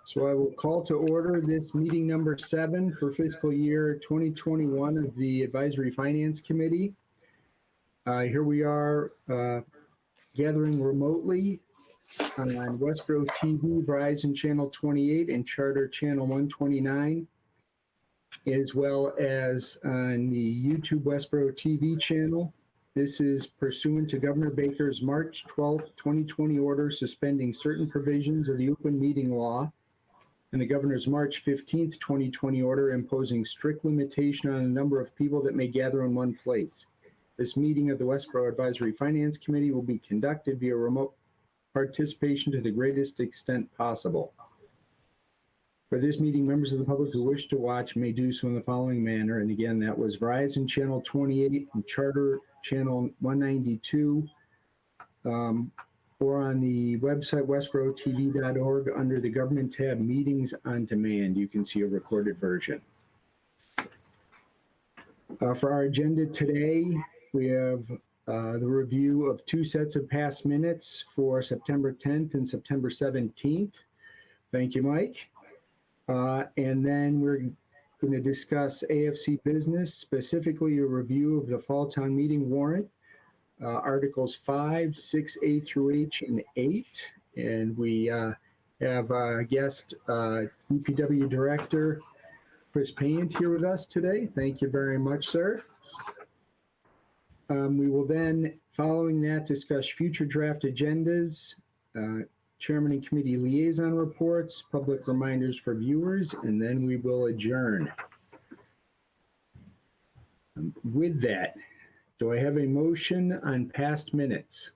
So I will call to order this meeting number 7 for fiscal year 2021 of the Advisory Finance Committee. Here we are gathering remotely on Westborough TV, Verizon Channel 28, and Charter Channel 129, as well as on the YouTube Westborough TV channel. This is pursuant to Governor Baker's March 12, 2020 order suspending certain provisions of the open meeting law and the Governor's March 15, 2020 order imposing strict limitation on the number of people that may gather in one place. This meeting of the Westborough Advisory Finance Committee will be conducted via remote participation to the greatest extent possible. For this meeting, members of the public who wish to watch may do so in the following manner. And again, that was Verizon Channel 28 and Charter Channel 192, or on the website westboroughTV.org under the Government tab, Meetings on Demand. You can see a recorded version. For our agenda today, we have the review of 2 sets of past minutes for September 10th and September 17th. Thank you, Mike. And then we're going to discuss AFC business, specifically a review of the fall town meeting warrant, Articles 5, 6, A through H, and 8. And we have a guest, DPW Director Chris Payne here with us today. Thank you very much, sir. We will then, following that, discuss future draft agendas, Chairman and Committee Liaison reports, public reminders for viewers, and then we will adjourn. With that, do I have a motion on past minutes?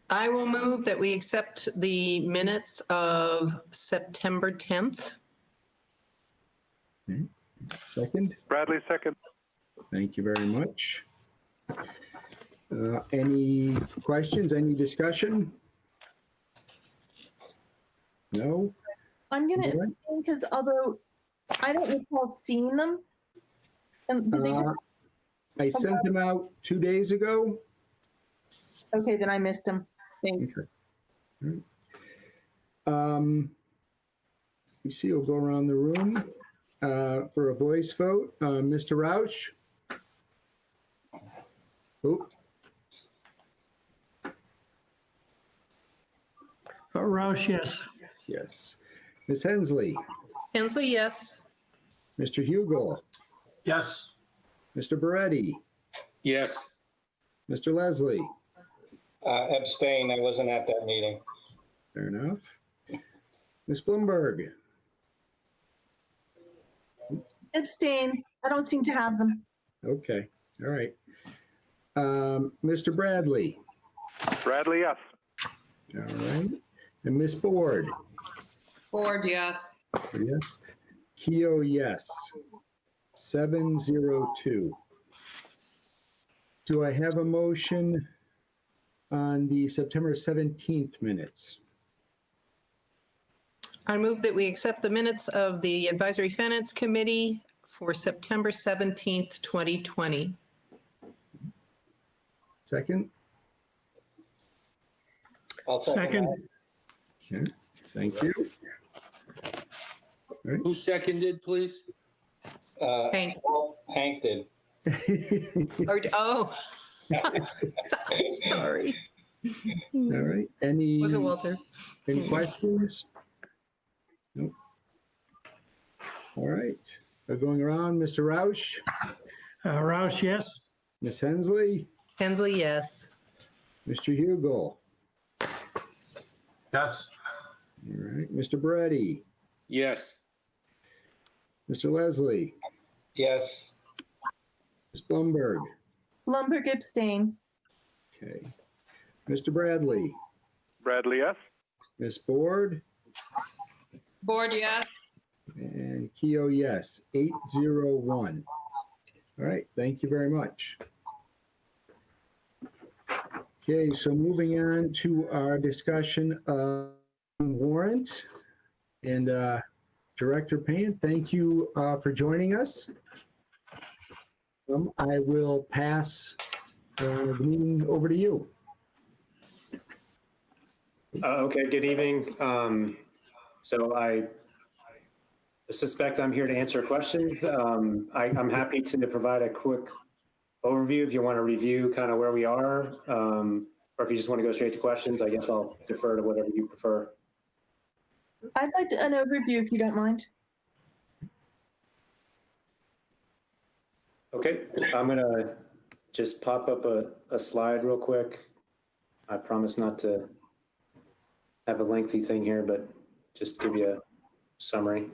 I will move that we accept the minutes of September 10th. Okay. Second? Bradley, second. Thank you very much. Any questions, any discussion? No? I'm going to abstain because although I don't recall seeing them. I sent them out 2 days ago. Okay, then I missed them. Thanks. Okay. You see, we'll go around the room for a voice vote. Mr. Roush? Oh. Roush, yes. Yes. Ms. Hensley? Hensley, yes. Mr. Hugel? Yes. Mr. Beretti? Yes. Mr. Leslie? Abstain. I wasn't at that meeting. Fair enough. Ms. Bloomberg? Abstain. I don't seem to have them. Okay, all right. Mr. Bradley? Bradley, yes. All right. And Ms. Ford? Ford, yes. Yes. Keough, yes. 702. Do I have a motion on the September 17th minutes? I move that we accept the minutes of the Advisory Finance Committee for September 17th, 2020. Second? I'll Second. Okay, thank you. All right. Who seconded, please? Hank. Hank did. Oh, sorry. All right. Any Was it Walter? Any questions? Nope. All right. Going around, Mr. Roush, Roush, yes. Ms. Hensley, Hensley, yes. Mr. Hugel. Yes. All right. Mr. Beretti, Yes. Mr. Leslie, Yes. Ms. Blumberg. Blumberg abstain. Okay. Mr. Bradley, Bradley, yes. Ms. Ford, Board, yes. and Keough, yes. 801. All right. Thank you very much. Okay, so moving on to our discussion of warrant. And Director Payne, thank you for joining us. I will pass the meeting over to you. Okay, good evening. So I suspect I'm here to answer questions. I'm happy to provide a quick overview if you want to review kind of where we are, or if you just want to go straight to questions. I guess I'll defer to whatever you prefer. I'd like an overview if you don't mind. Okay, I'm gonna just pop up a slide real quick. I promise not to have a lengthy thing here, but just give you a summary.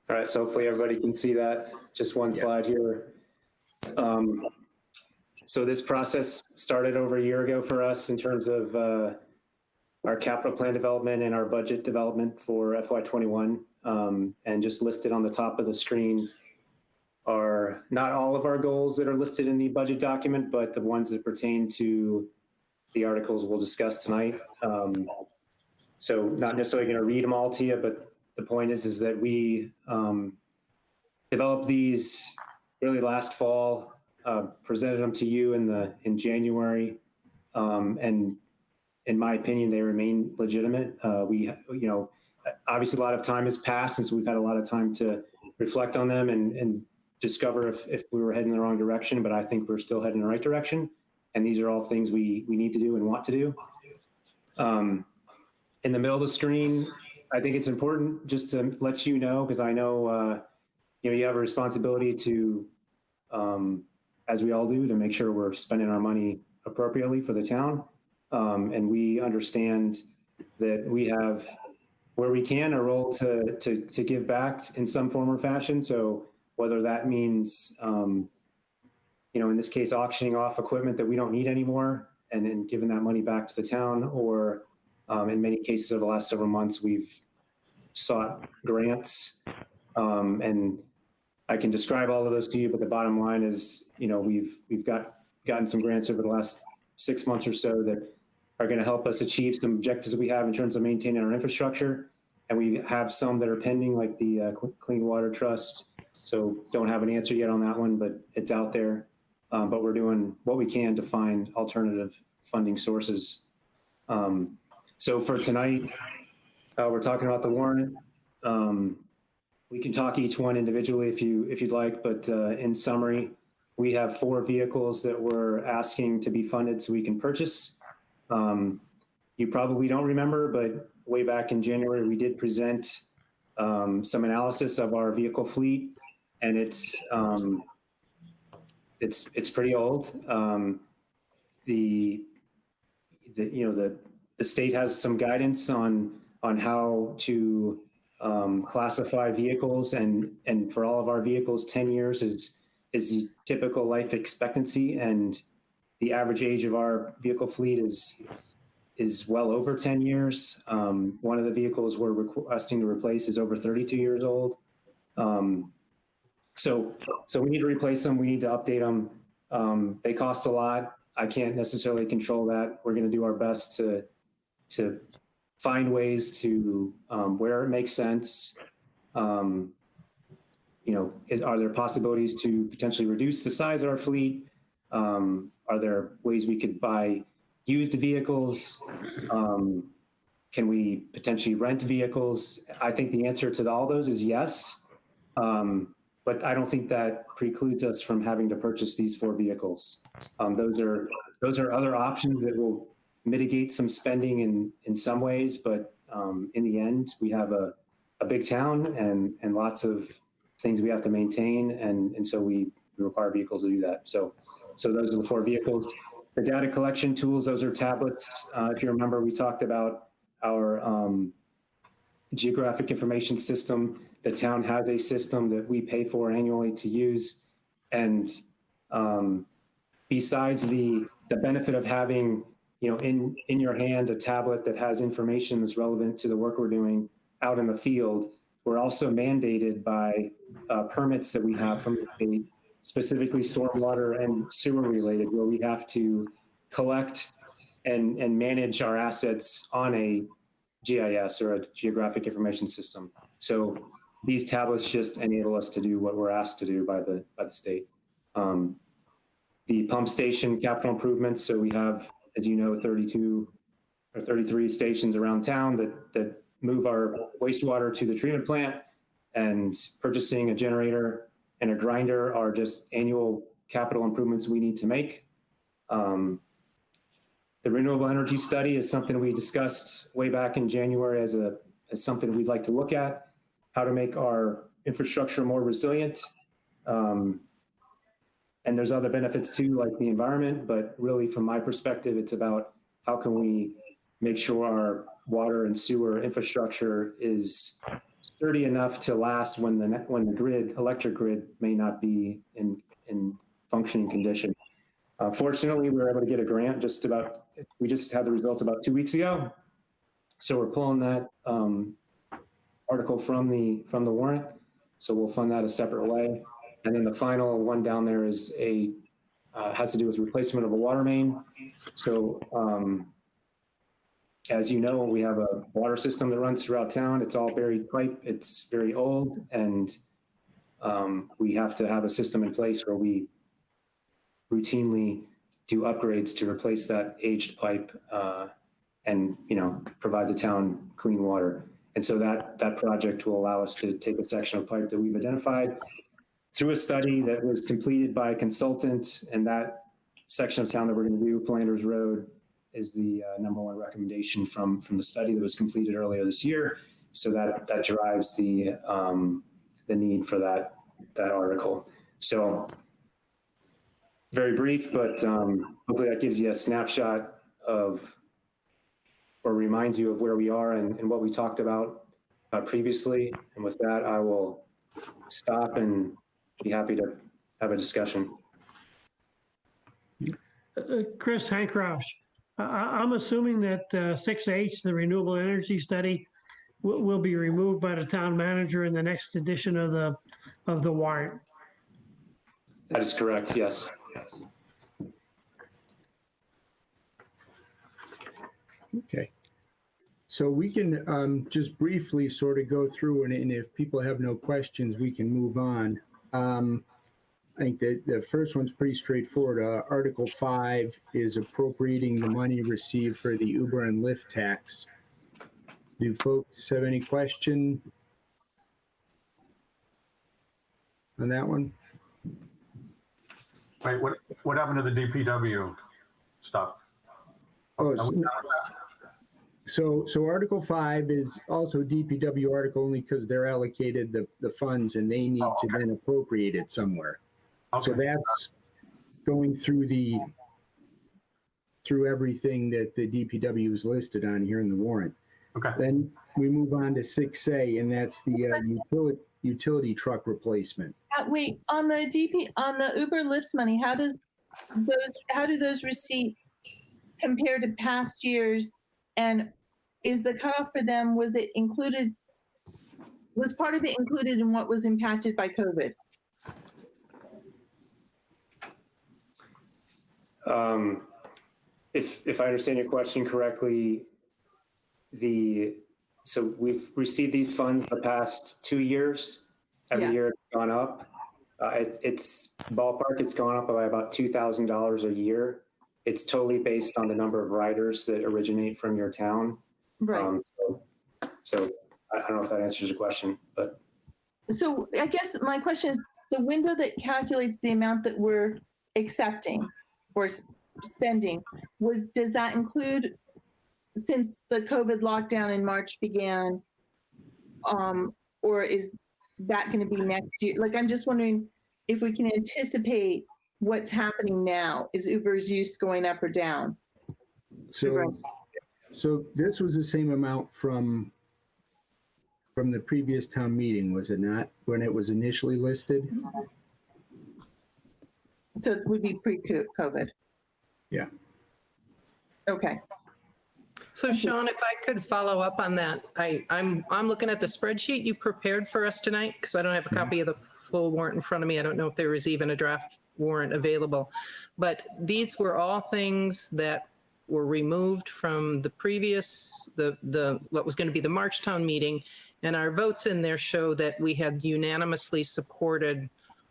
All right, so hopefully everybody can see that. Just one slide here. So this process started over a year ago for us in terms of our capital plan development and our budget development for FY21. And just listed on the top of the screen are not all of our goals that are listed in the budget document, but the ones that pertain to the articles we'll discuss tonight. So not necessarily going to read them all to you, but the point is that we developed these really last fall, presented them to you in January, and in my opinion, they remain legitimate. Obviously a lot of time has passed since we've had a lot of time to reflect on them and discover if we were heading in the wrong direction, but I think we're still heading in the right direction. And these are all things we need to do and want to do. In the middle of the screen, I think it's important just to let you know, because I know, you have a responsibility to, as we all do, to make sure we're spending our money appropriately for the town. And we understand that we have, where we can, a role to give back in some form or fashion. So whether that means, in this case, auctioning off equipment that we don't need anymore and then giving that money back to the town, or in many cases over the last several months, we've sought grants. And I can describe all of those to you, but the bottom line is, we've gotten some grants over the last 6 months or so that are going to help us achieve some objectives that we have in terms of maintaining our infrastructure. And we have some that are pending, like the Clean Water Trust. So don't have an answer yet on that one, but it's out there. But we're doing what we can to find alternative funding sources. So for tonight, we're talking about the warrant. We can talk each one individually if you'd like, but in summary, we have 4 vehicles that we're asking to be funded so we can purchase. You probably don't remember, but way back in January, we did present some analysis of our vehicle fleet, and it's pretty old. The state has some guidance on how to classify vehicles, and for all of our vehicles, 10 years is the typical life expectancy, and the average age of our vehicle fleet is well over 10 years. One of the vehicles we're requesting to replace is over 32 years old. So we need to replace them. We need to update them. They cost a lot. I can't necessarily control that. We're going to do our best to find ways to, where it makes sense. Are there possibilities to potentially reduce the size of our fleet? Are there ways we could buy used vehicles? Can we potentially rent vehicles? I think the answer to all those is yes. But I don't think that precludes us from having to purchase these 4 vehicles. Those are other options that will mitigate some spending in some ways, but in the end, we have a big town and lots of things we have to maintain, and so we require vehicles to do that. So those are the 4 vehicles. The data collection tools, those are tablets. If you remember, we talked about our geographic information system. The town has a system that we pay for annually to use. And besides the benefit of having, in your hand, a tablet that has information that's relevant to the work we're doing out in the field. We're also mandated by permits that we have from the state, specifically stormwater and sewer related, where we have to collect and manage our assets on a GIS or a geographic information system. So these tablets just enable us to do what we're asked to do by the state. The pump station capital improvements. So we have, as you know, 32 or 33 stations around town that move our wastewater to the treatment plant, and purchasing a generator and a grinder are just annual capital improvements we need to make. The renewable energy study is something we discussed way back in January as something we'd like to look at, how to make our infrastructure more resilient. And there's other benefits too, like the environment, but really from my perspective, it's about how can we make sure our water and sewer infrastructure is sturdy enough to last when the electric grid may not be in functioning condition. Fortunately, we were able to get a grant we just had the results about 2 weeks ago. So we're pulling that article from the warrant. So we'll fund that a separate way. And then the final one down there is has to do with replacement of a water main. So as you know, we have a water system that runs throughout town. It's all buried pipe. It's very old, and we have to have a system in place where we routinely do upgrades to replace that aged pipe and provide the town clean water. And so that project will allow us to take a section of pipe that we've identified through a study that was completed by a consultant, and that section of town that we're going to do, Flanders Road, is the #1 recommendation from the study that was completed earlier this year. So that drives the need for that article. So very brief, but hopefully that gives you a snapshot of, or reminds you of where we are and what we talked about previously. And with that, I will stop and be happy to have a discussion. Chris, Hank Roush, I'm assuming that 6H, the renewable energy study, will be removed by the town manager in the next edition of the warrant. That is correct, yes. Okay. So we can just briefly sort of go through, and if people have no questions, we can move on. I think that the first one's pretty straightforward. Article 5 is appropriating the money received for the Uber and Lyft tax. Do folks have any question on that one? Wait, what happened to the DPW stuff? So Article 5 is also DPW article only because they're allocated the funds and they need to then appropriate it somewhere. Okay. So that's going through everything that the DPW is listed on here in the warrant. Okay. Then we move on to 6A, and that's the utility truck replacement. Wait, on the Uber Lyft money, how do those receipts compare to past years? And is the cutoff for them, was part of it included in what was impacted by COVID? If I understand your question correctly, so we've received these funds the past 2 years. Every year it's gone up. It's ballpark, it's gone up by about $2,000 a year. It's totally based on the number of riders that originate from your town. Right. So I don't know if that answers your question, but. So I guess my question is, the window that calculates the amount that we're accepting or spending, does that include, since the COVID lockdown in March began, or is that going to be next year? Like, I'm just wondering if we can anticipate what's happening now. Is Uber's use going up or down? So this was the same amount from the previous town meeting, was it not, when it was initially listed? So it would be pre-COVID. Yeah. Okay. So Sean, if I could follow up on that, I'm looking at the spreadsheet you prepared for us tonight because I don't have a copy of the full warrant in front of me. I don't know if there was even a draft warrant available, but these were all things that were removed from the previous, what was going to be the March town meeting. And our votes in there show that we had unanimously supported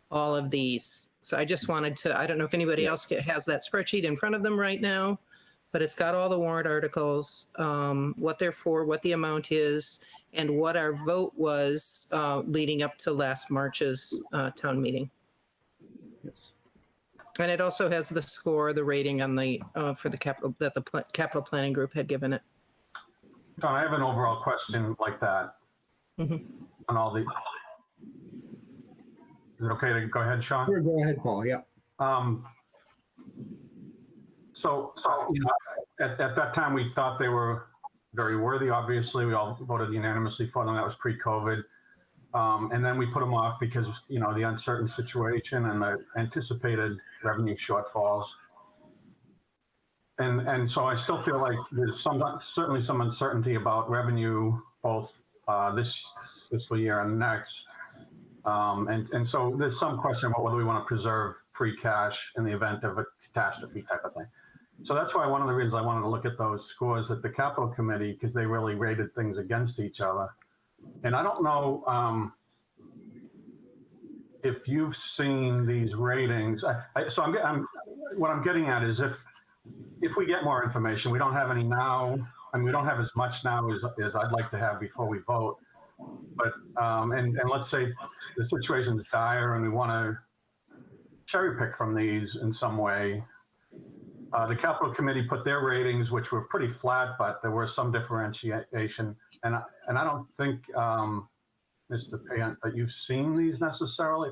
all of these. So I just wanted to, I don't know if anybody else has that spreadsheet in front of them right now, but it's got all the warrant articles, what they're for, what the amount is, and what our vote was leading up to last March's town meeting. And it also has the score, the rating on the for the capital that the capital planning group had given it. Don, I have an overall question like that. On all the, is it okay to go ahead, Sean? Sure, go ahead, Paul. Yeah. So you know, at that time, we thought they were very worthy. Obviously, we all voted unanimously for them. That was pre-COVID. And then we put them off because, you know, the uncertain situation and the anticipated revenue shortfalls. And so I still feel like there's certainly some uncertainty about revenue, both this fiscal year and next. And so there's some question about whether we want to preserve free cash in the event of a catastrophe type of thing. So that's why one of the reasons I wanted to look at those scores at the capital committee, because they really rated things against each other. And I don't know if you've seen these ratings. What I'm getting at is if we get more information, we don't have any now, and we don't have as much now as I'd like to have before we vote. But and let's say the situation is dire and we want to cherry pick from these in some way. The capital committee put their ratings, which were pretty flat, but there was some differentiation. And I don't think, Mr. Payant, that you've seen these necessarily.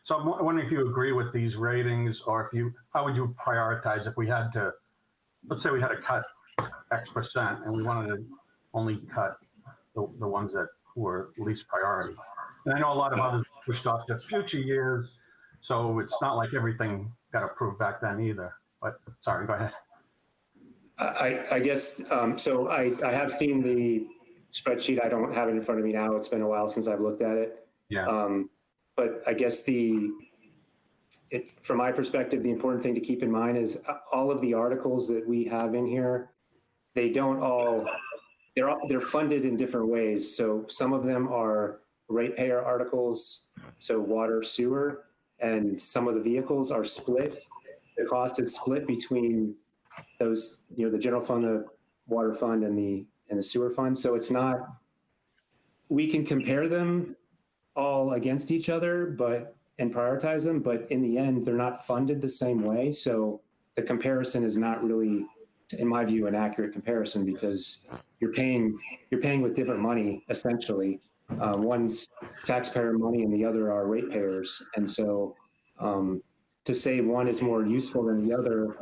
So I'm wondering if you agree with these ratings, or how would you prioritize if we had to, let's say we had to cut X percent and we wanted to only cut the ones that were least priority. And I know a lot of others pushed off to future years, so it's not like everything got approved back then either. But sorry, go ahead. I guess, so I have seen the spreadsheet. I don't have it in front of me now. It's been a while since I've looked at it. Yeah. But I guess from my perspective, the important thing to keep in mind is all of the articles that we have in here, they're funded in different ways. So some of them are ratepayer articles, so water, sewer, and some of the vehicles are split. The cost is split between those, the general fund, the water fund, and the sewer fund. So it's not, we can compare them all against each other, and prioritize them, but in the end, they're not funded the same way. So the comparison is not really, in my view, an accurate comparison, because you're paying with different money, essentially. One's taxpayer money and the other are ratepayers. And so to say one is more useful than the other,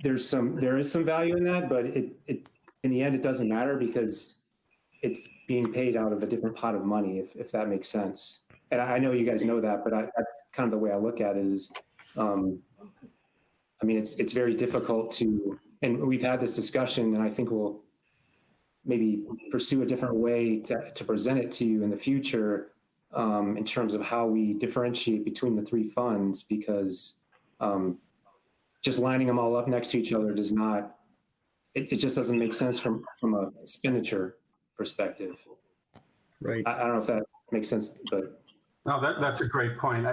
there is some value in that, but it in the end, it doesn't matter because it's being paid out of a different pot of money, if that makes sense. And I know you guys know that, but that's kind of the way I look at it is, it's very difficult to, and we've had this discussion, and I think we'll maybe pursue a different way to present it to you in the future, in terms of how we differentiate between the three funds, because just lining them all up next to each other does not, it just doesn't make sense from a expenditure perspective. Right. I don't know if that makes sense, but. No, that's a great point.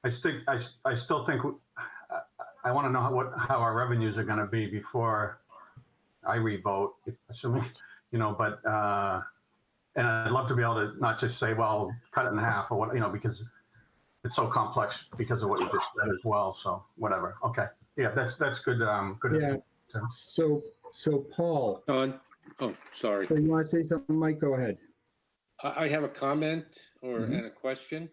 I still think I want to know how our revenues are going to be before I re-vote, assuming, but and I'd love to be able to not just say, well, cut it in half or what, because it's so complex because of what you just said as well. So whatever. Okay. Yeah, that's good. Good. Yeah. So Paul. Oh, sorry. So you want to say something, Mike? Go ahead. I have a comment and a question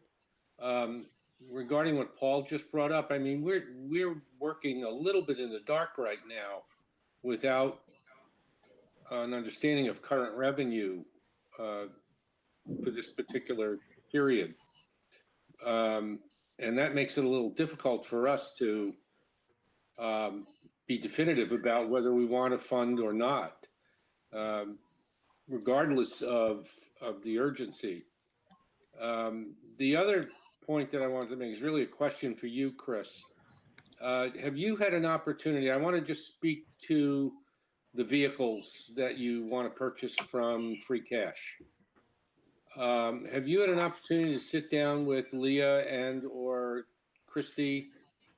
regarding what Paul just brought up. I mean, we're working a little bit in the dark right now without an understanding of current revenue for this particular period. And that makes it a little difficult for us to be definitive about whether we want to fund or not, regardless of the urgency. The other point that I wanted to make is really a question for you, Chris. Have you had an opportunity? I want to just speak to the vehicles that you want to purchase from free cash. Have you had an opportunity to sit down with Leah and or Christy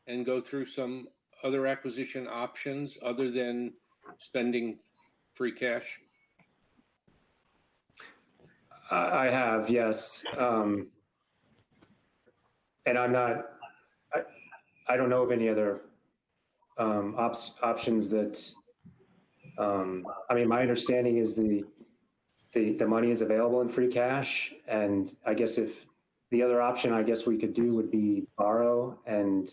and go through some other acquisition options other than spending free cash? I have, yes. And I'm not, I don't know of any other options that, I mean, my understanding is the money is available in free cash. And I guess if the other option, I guess we could do would be borrow. And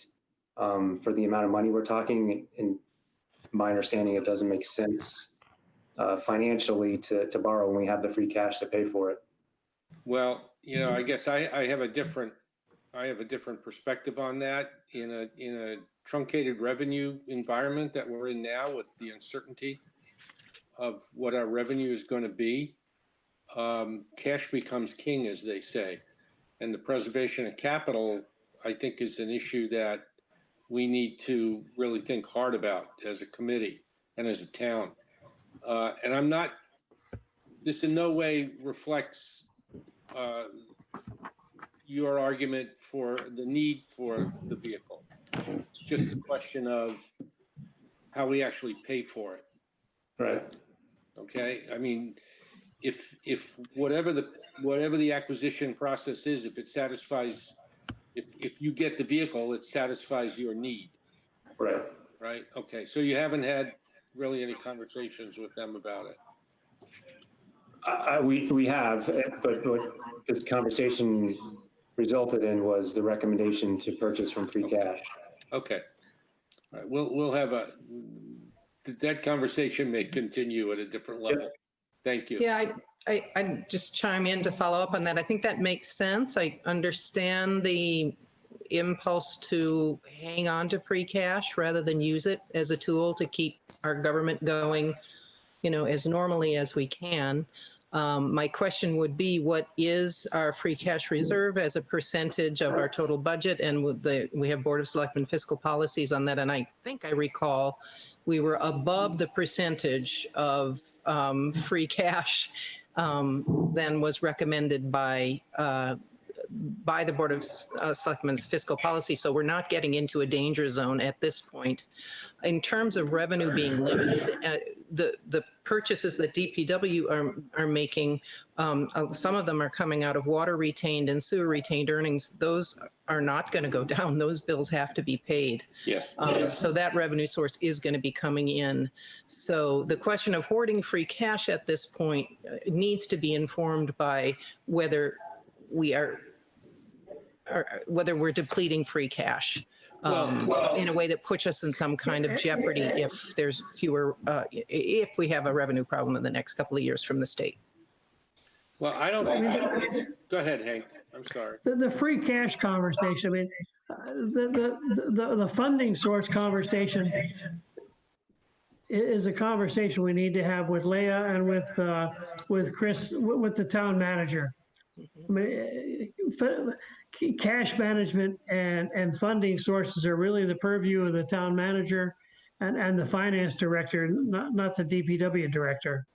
for the amount of money we're talking, in my understanding, it doesn't make sense financially to borrow when we have the free cash to pay for it. Well, you know, I guess I have a different perspective on that. In a truncated revenue environment that we're in now, with the uncertainty of what our revenue is going to be, cash becomes king, as they say. And the preservation of capital, I think, is an issue that we need to really think hard about as a committee and as a town. And I'm not, this in no way reflects your argument for the need for the vehicle. It's just a question of how we actually pay for it. Right. Okay. I mean, if whatever the acquisition process is, if it satisfies, if you get the vehicle, it satisfies your need. Right. Right. Okay. So you haven't had really any conversations with them about it. We have, but what this conversation resulted in was the recommendation to purchase from free cash. Okay. All right. We'll have that conversation may continue at a different level. Yep. Thank you. Yeah, I just chime in to follow up on that. I think that makes sense. I understand the impulse to hang on to free cash rather than use it as a tool to keep our government going, you know, as normally as we can. My question would be, what is our free cash reserve as a percentage of our total budget? And we have Board of Selectmen fiscal policies on that. And I think I recall we were above the percentage of free cash than was recommended by the Board of Selectmen's fiscal policy. So we're not getting into a danger zone at this point. In terms of revenue being limited, the purchases that DPW are making, some of them are coming out of water retained and sewer retained earnings. Those are not going to go down. Those bills have to be paid. Yes. So that revenue source is going to be coming in. So the question of hoarding free cash at this point needs to be informed by whether we're depleting free cash. In a way that puts us in some kind of jeopardy if there's if we have a revenue problem in the next couple of years from the state. Well, I don't think. Go ahead, Hank. I'm sorry. The free cash conversation, I mean, the funding source conversation is a conversation we need to have with Leah and with Chris, with the town manager. I mean, cash management and funding sources are really the purview of the town manager and the finance director, not the DPW director.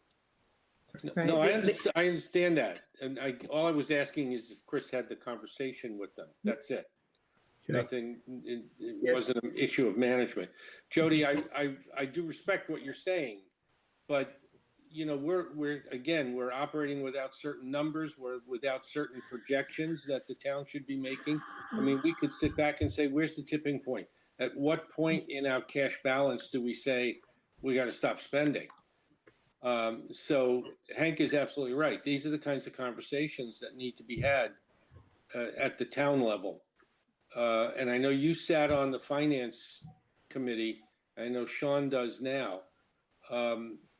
Right. No, I understand that. And all I was asking is if Chris had the conversation with them. That's it. Okay. Nothing, it wasn't an issue of management. Jody, I do respect what you're saying, but you know, we're operating without certain numbers, we're without certain projections that the town should be making. I mean, we could sit back and say, where's the tipping point? At what point in our cash balance do we say we got to stop spending? So Hank is absolutely right. These are the kinds of conversations that need to be had at the town level. And I know you sat on the finance committee. I know Sean does now.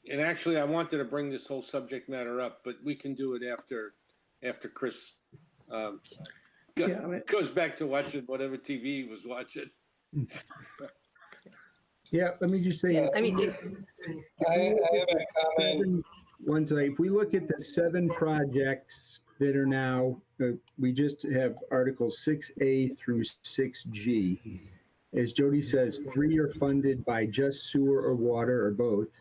And actually, I wanted to bring this whole subject matter up, but we can do it after Chris goes back to watching whatever TV he was watching. Yeah, let me just say. Yeah. I mean, I have a comment. If we look at the 7 projects that are now, we just have Articles 6A through 6G. As Jody says, 3 are funded by just sewer or water or both.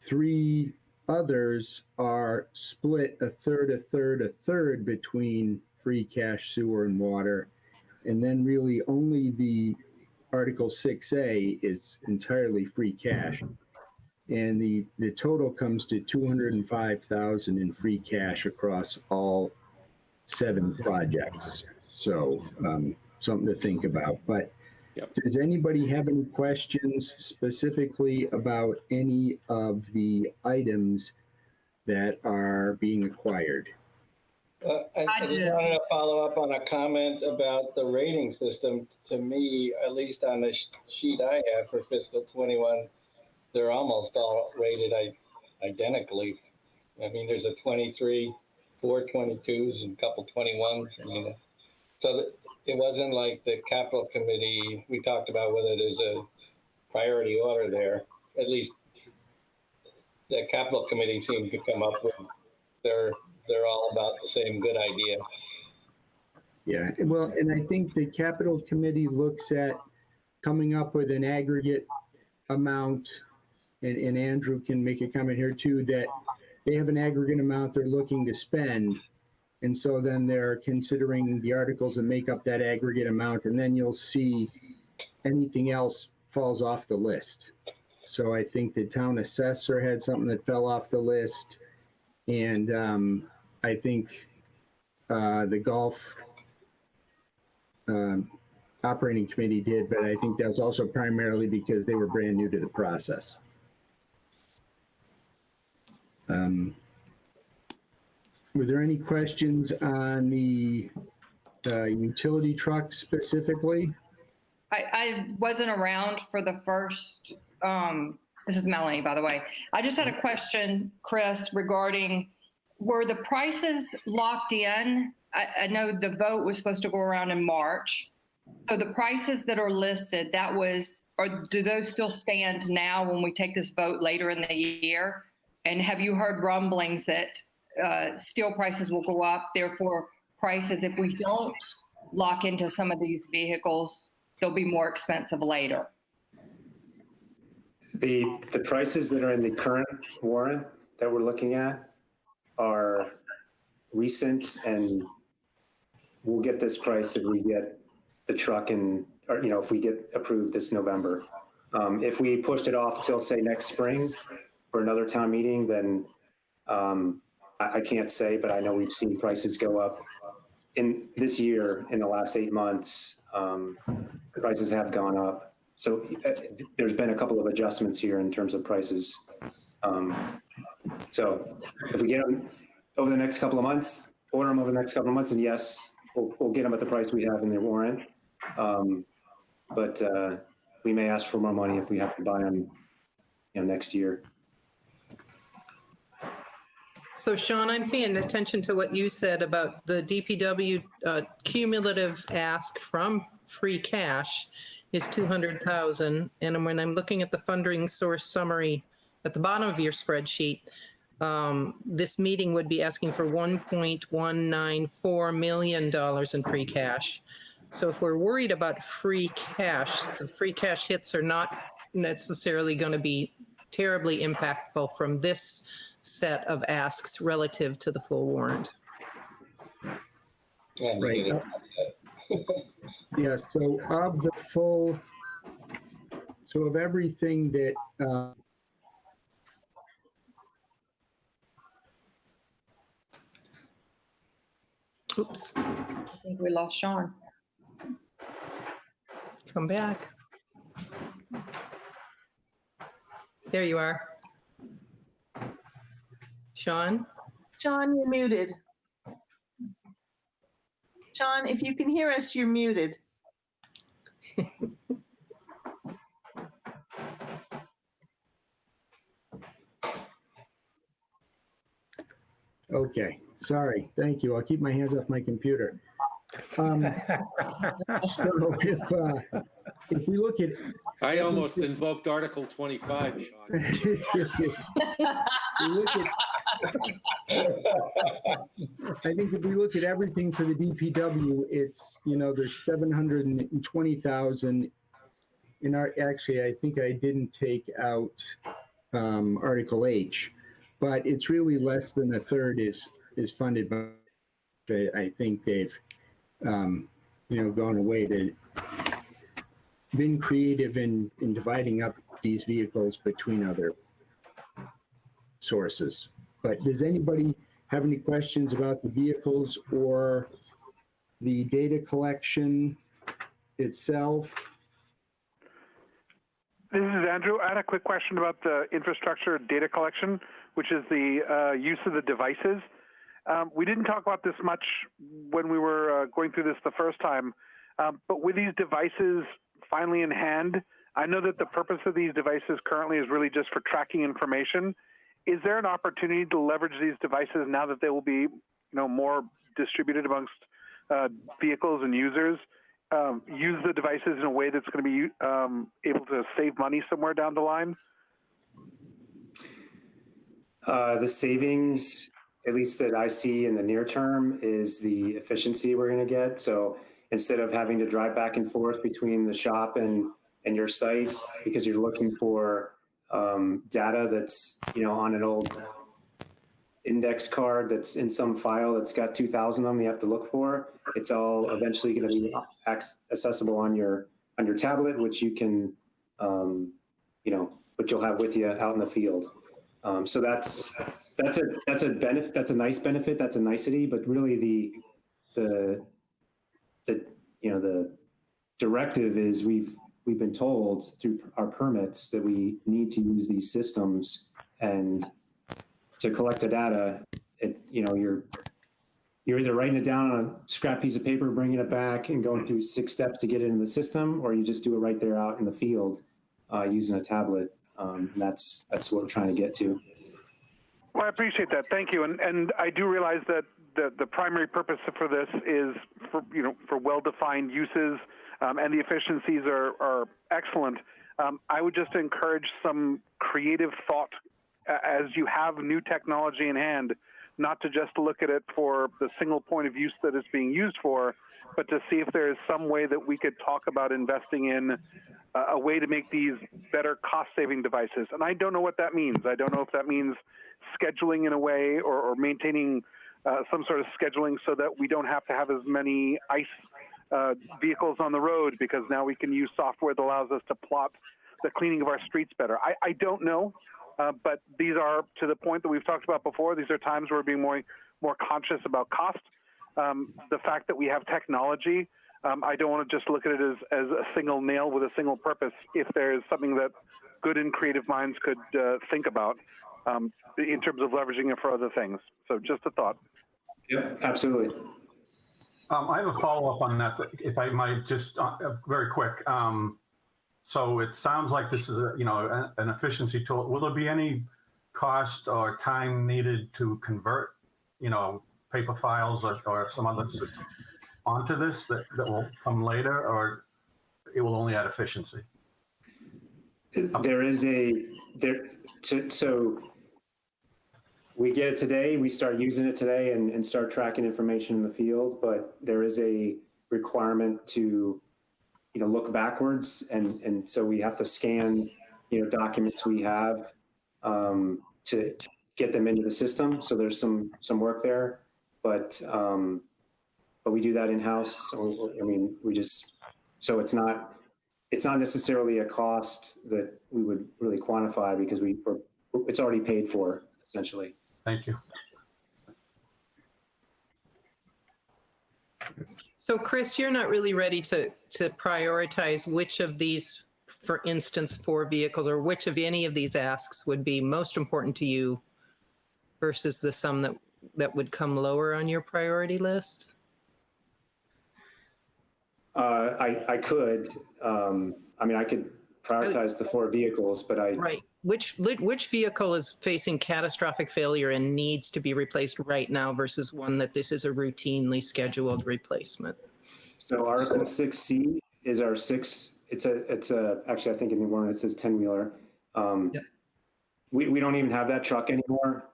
3 others are split a third between free cash, sewer, and water. And then really only the Article 6A is entirely free cash. And the total comes to 205,000 in free cash across all 7 projects. So something to think about. But Yep. does anybody have any questions specifically about any of the items that are being acquired? I just wanted to follow up on a comment about the rating system. To me, at least on the sheet I have for fiscal 21, they're almost all rated identically. I mean, there's a 23, 4 22s, and a couple 21s. I mean, so it wasn't like the capital committee, we talked about whether there's a priority order there. At least the capital committee seemed to come up with they're all about the same good idea. Yeah, well, and I think the capital committee looks at coming up with an aggregate amount, and Andrew can make a comment here too, that they have an aggregate amount they're looking to spend. And so then they're considering the articles that make up that aggregate amount, and then you'll see anything else falls off the list. So I think the town assessor had something that fell off the list. And I think the golf operating committee did, but I think that was also primarily because they were brand new to the process. Were there any questions on the utility truck specifically? I wasn't around for the first, this is Melanie, by the way. I just had a question, Chris, regarding, were the prices locked in? I know the vote was supposed to go around in March. So the prices that are listed, or do those still stand now when we take this vote later in the year? And have you heard rumblings that steel prices will go up, therefore prices, if we don't lock into some of these vehicles, they'll be more expensive later? The prices that are in the current warrant that we're looking at are recent, and we'll get this price if we get the truck or if we get approved this November. If we pushed it off till say next spring for another town meeting, then I can't say, but I know we've seen prices go up in this year. In the last 8 months, the prices have gone up. So there's been a couple of adjustments here in terms of prices. So if we get them over the next couple of months, order them over the next couple of months, and yes, we'll get them at the price we have in the warrant. But we may ask for more money if we have to buy them, next year. so Sean, I'm paying attention to what you said about the DPW cumulative ask from free cash is 200,000. And when I'm looking at the funding source summary at the bottom of your spreadsheet, this meeting would be asking for $1.194 million in free cash. So if we're worried about free cash, the free cash hits are not necessarily going to be terribly impactful from this set of asks relative to the full warrant. Yeah, Right. Yeah, so of everything that, Oops, I think we lost Sean. come back. There you are. Sean? John, you're muted. John, if you can hear us, you're muted. okay, sorry, thank you. I'll keep my hands off my computer. So if we look at, I almost invoked Article 25, Sean. we look at, I think if we look at everything for the DPW, it's, there's 720,000 in our, actually, I think I didn't take out Article H, but it's really less than a third is funded by, I think they've, gone away to been creative in dividing up these vehicles between other sources. But does anybody have any questions about the vehicles or the data collection itself? This is Andrew. I had a quick question about the infrastructure data collection, which is the use of the devices. We didn't talk about this much when we were going through this the first time, but with these devices finally in hand, I know that the purpose of these devices currently is really just for tracking information. Is there an opportunity to leverage these devices now that they will be, more distributed amongst vehicles and users? Use the devices in a way that's going to be able to save money somewhere down the line? The savings, at least that I see in the near term, is the efficiency we're going to get. So instead of having to drive back and forth between the shop and your site because you're looking for data that's on an old index card that's in some file that's got 2,000 of them you have to look for, it's all eventually going to be accessible on your tablet, which you can which you'll have with you out in the field. So that's a benefit. That's a nice benefit. That's a nicety. But really, the directive is we've been told through our permits that we need to use these systems, and to collect the data, you're either writing it down on a scrap piece of paper, bringing it back, and going through 6 steps to get it in the system, or you just do it right there out in the field using a tablet. That's what we're trying to get to. Well, I appreciate that. Thank you. And I do realize that the primary purpose for this is for well-defined uses, and the efficiencies are excellent. I would just encourage some creative thought as you have new technology in hand, not to just look at it for the single point of use that it's being used for, but to see if there is some way that we could talk about investing in a way to make these better cost-saving devices. And I don't know what that means. I don't know if that means scheduling in a way or maintaining some sort of scheduling so that we don't have to have as many ICE vehicles on the road, because now we can use software that allows us to plot the cleaning of our streets better. I don't know, but these are, to the point that we've talked about before, these are times where we're being more conscious about cost. The fact that we have technology, I don't want to just look at it as a single nail with a single purpose. If there is something that good and creative minds could think about in terms of leveraging it for other things. So just a thought. Yep, absolutely. I have a follow-up on that, if I might, just very quick. So it sounds like this is an efficiency tool. Will there be any cost or time needed to convert, paper files or some other system onto this that will come later, or it will only add efficiency? So we get it today, we start using it today and start tracking information in the field, but there is a requirement to look backwards, and so we have to scan documents we have to get them into the system. So there's some work there, but we do that in-house. So it's not necessarily a cost that we would really quantify, because it's already paid for, essentially. Thank you. So Chris, you're not really ready to prioritize which of these, for instance, 4 vehicles, or which of any of these asks would be most important to you versus the sum that would come lower on your priority list? I could. I could prioritize the 4 vehicles, but Right. Which vehicle is facing catastrophic failure and needs to be replaced right now versus one that this is a routinely scheduled replacement? So Article 6C is our 6 actually, I think in the warrant it says 10-wheeler. Yep. We don't even have that truck anymore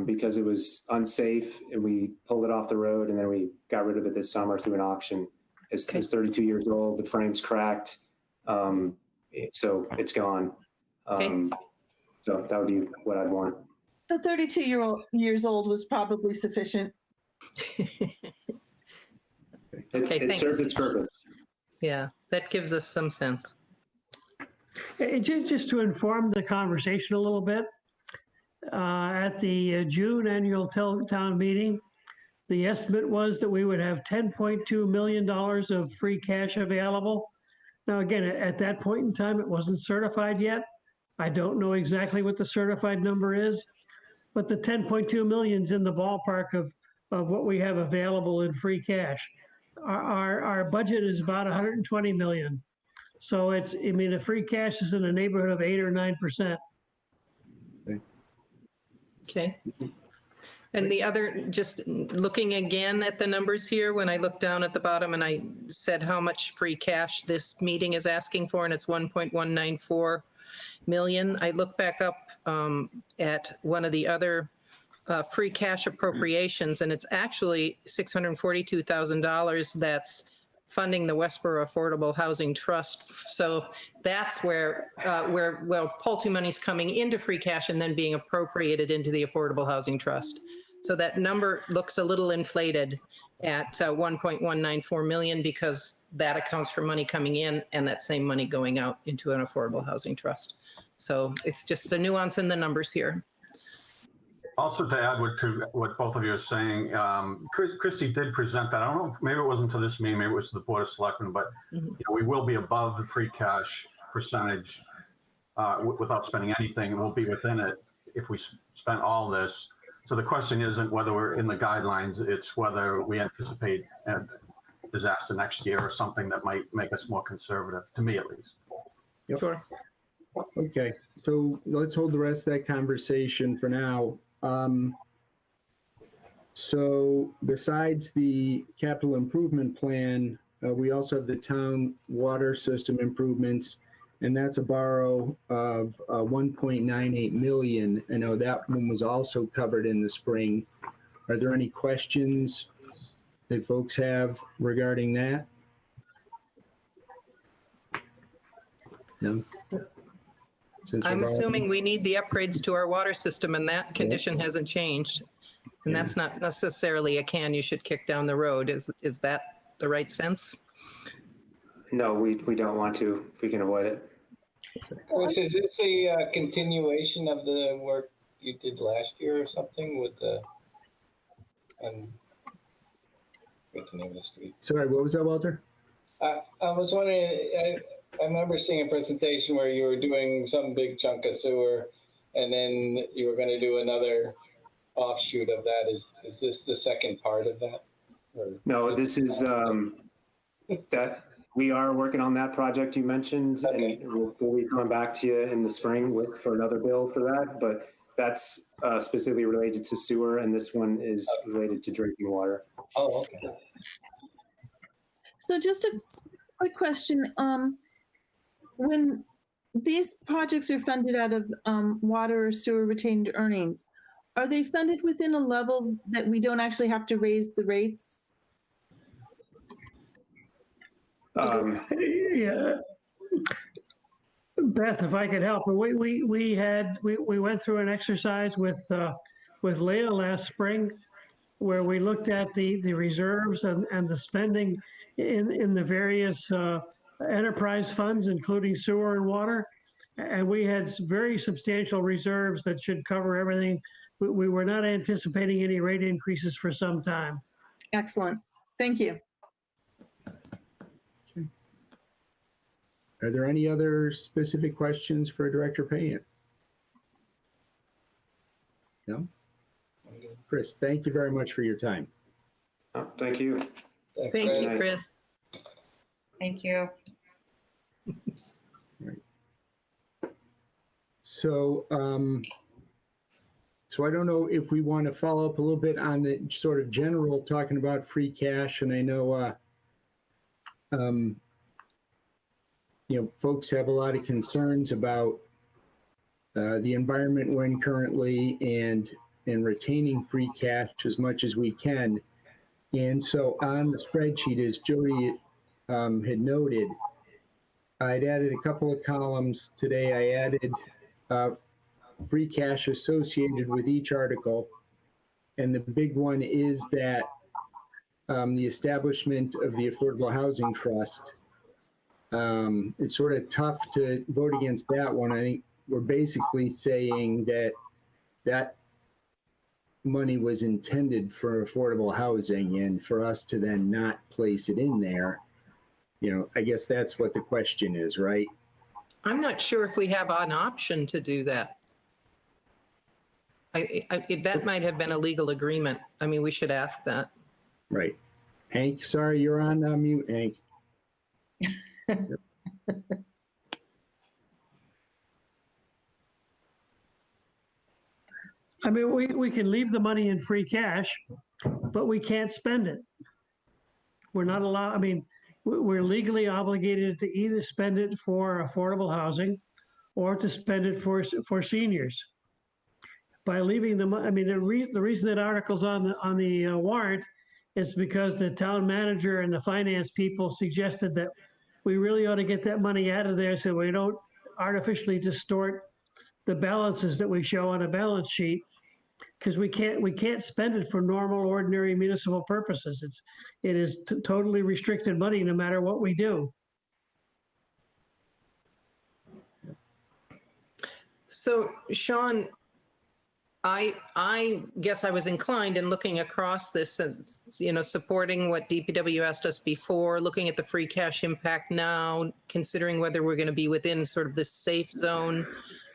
because it was unsafe and we pulled it off the road and then we got rid of it this summer through an auction. It's 32 years old. The frame's cracked. So it's gone. So that would be what I'd want. The 32 years old was probably sufficient. It thanks. served its purpose. Yeah, that gives us some sense. Just to inform the conversation a little bit, at the June annual town meeting, the estimate was that we would have $10.2 million of free cash available. Now, again, at that point in time, it wasn't certified yet. I don't know exactly what the certified number is, but the 10.2 million's in the ballpark of what we have available in free cash. Our budget is about 120 million. So the free cash is in the neighborhood of 8 or 9%. Okay. And the other, just looking again at the numbers here, when I look down at the bottom and I said how much free cash this meeting is asking for, and it's 1.194 million. I look back up at one of the other free cash appropriations, and it's actually $642,000 that's funding the Westborough Affordable Housing Trust. So that's where Pulte money's coming into free cash and then being appropriated into the Affordable Housing Trust. So that number looks a little inflated at 1.194 million because that accounts for money coming in and that same money going out into an affordable housing trust. So it's just a nuance in the numbers here. Also to add to what both of you are saying, Christy did present that. I don't know, maybe it wasn't to this meeting, maybe it was to the Board of Selectmen, but we will be above the free cash percentage without spending anything. We'll be within it if we spent all this. So the question isn't whether we're in the guidelines, it's whether we anticipate a disaster next year or something that might make us more conservative, to me at least. Yep. Sure. Okay, so let's hold the rest of that conversation for now. So besides the capital improvement plan, we also have the town water system improvements, and that's a borrow of 1.98 million. I know that one was also covered in the spring. Are there any questions that folks have regarding that? No? I'm assuming we need the upgrades to our water system and that condition hasn't changed. And that's not necessarily a can you should kick down the road. Is that the right sense? No, we don't want to, if we can avoid it. Chris, is this a continuation of the work you did last year or something with the, what's the name of the street? Sorry, what was that, Walter? I was wondering, I remember seeing a presentation where you were doing some big chunk of sewer and then you were going to do another offshoot of that. Is this the second part of that? Or No, this is that we are working on that project you mentioned, Okay. and we'll be coming back to you in the spring for another bill for that. But that's specifically related to sewer, and this one is related to drinking water. Oh, okay. So just a quick question. When these projects are funded out of water or sewer retained earnings, are they funded within a level that we don't actually have to raise the rates? Yeah. Beth, if I could help, we went through an exercise with Leah last spring where we looked at the reserves and the spending in the various enterprise funds, including sewer and water. And we had very substantial reserves that should cover everything. We were not anticipating any rate increases for some time. Excellent. Thank you. Are there any other specific questions for Director Payne? No? Chris, thank you very much for your time. Oh, thank you. Thank you, Chris. Thank you. So, so I don't know if we want to follow up a little bit on the sort of general talking about free cash, and I know folks have a lot of concerns about the environment we're in currently and retaining free cash as much as we can. And so on the spreadsheet, as Jody had noted, I'd added a couple of columns today. I added free cash associated with each article. And the big one is that the establishment of the Affordable Housing Trust. It's sort of tough to vote against that one. I think we're basically saying that that money was intended for affordable housing, and for us to then not place it in there, I guess that's what the question is, right? I'm not sure if we have an option to do that. That might have been a legal agreement. I mean, we should ask that. Right. Hank, sorry, you're on mute, Hank. I mean, we can leave the money in free cash, but we can't spend it. We're not allowed, I mean, we're legally obligated to either spend it for affordable housing or to spend it for seniors. By leaving the money, I mean, the reason that article's on the warrant is because the town manager and the finance people suggested that we really ought to get that money out of there so we don't artificially distort the balances that we show on a balance sheet, because we can't spend it for normal, ordinary municipal purposes. It is totally restricted money no matter what we do. So, Sean, I guess I was inclined in looking across this as, supporting what DPW asked us before, looking at the free cash impact now, considering whether we're going to be within sort of this safe zone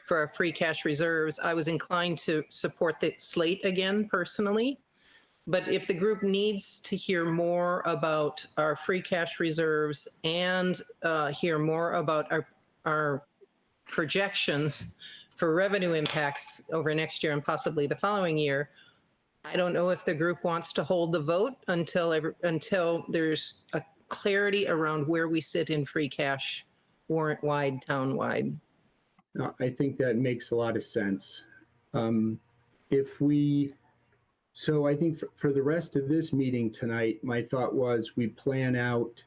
for our free cash reserves. I was inclined to support the slate again personally. But if the group needs to hear more about our free cash reserves and hear more about our projections for revenue impacts over next year and possibly the following year, I don't know if the group wants to hold the vote until there's a clarity around where we sit in free cash, warrant-wide, town-wide. No, I think that makes a lot of sense. So I think for the rest of this meeting tonight, my thought was we plan out,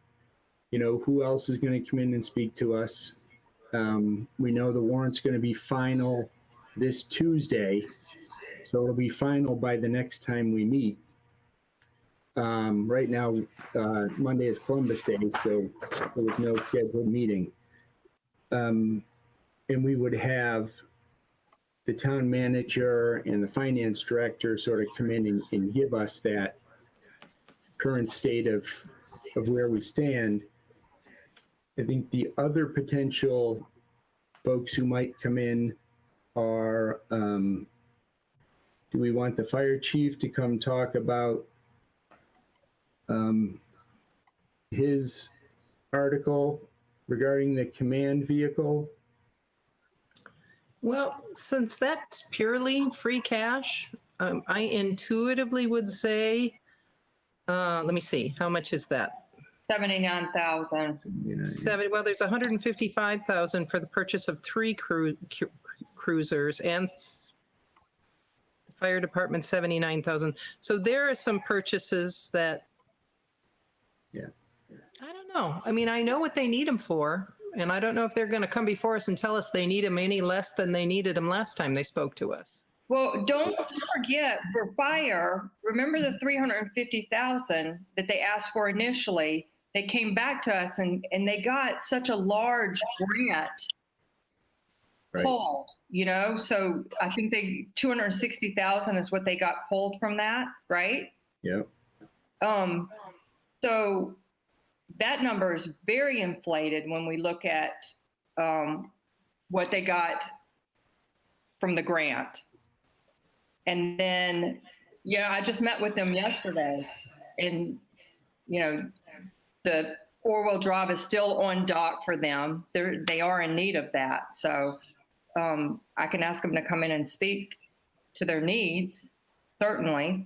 who else is going to come in and speak to us. We know the warrant's going to be final this Tuesday, so it'll be final by the next time we meet. Right now, Monday is Columbus Day, so there was no scheduled meeting. And we would have the town manager and the finance director sort of come in and give us that current state of where we stand. I think the other potential folks who might come in are, do we want the fire chief to come talk about his article regarding the command vehicle? Well, since that's purely free cash, I intuitively would say, let me see, how much is that? 79,000. Well, there's 155,000 for the purchase of 3 cruisers, and the fire department 79,000. So there are some purchases that, Yeah. I don't know. I mean, I know what they need them for, and I don't know if they're going to come before us and tell us they need them any less than they needed them last time they spoke to us. Well, don't forget for fire, remember the 350,000 that they asked for initially? They came back to us and they got such a large grant pulled, so I think 260,000 is what they got pulled from that, right? Yeah. So that number is very inflated when we look at what they got from the grant. And then, I just met with them yesterday, and, the four-wheel drive is still on dock for them. They are in need of that. So I can ask them to come in and speak to their needs, certainly.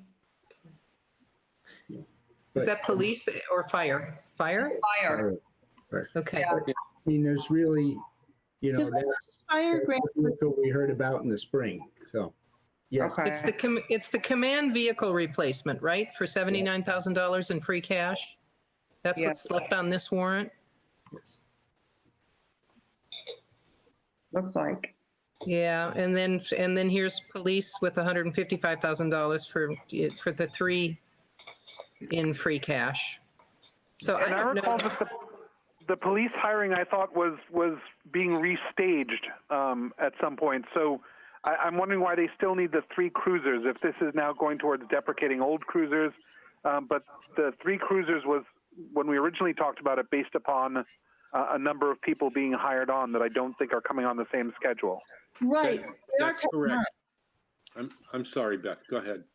Is that police or fire? Fire? Fire. Okay. Yeah. I mean, there's really, Because that's fire grant was what we heard about in the spring. So, yes. Okay. It's the command vehicle replacement, right? For $79,000 in free cash? That's what's Yes. left on this warrant? Looks like. Yeah, and then here's police with $155,000 for the 3 in free cash. So And I don't recall know. that the police hiring, I thought, was being restaged at some point. So I'm wondering why they still need the 3 cruisers, if this is now going towards deprecating old cruisers. But the 3 cruisers was, when we originally talked about it, based upon a number of people being hired on that I don't think are coming on the same schedule. right. They are That's coming correct. on. I'm sorry, Beth, go ahead.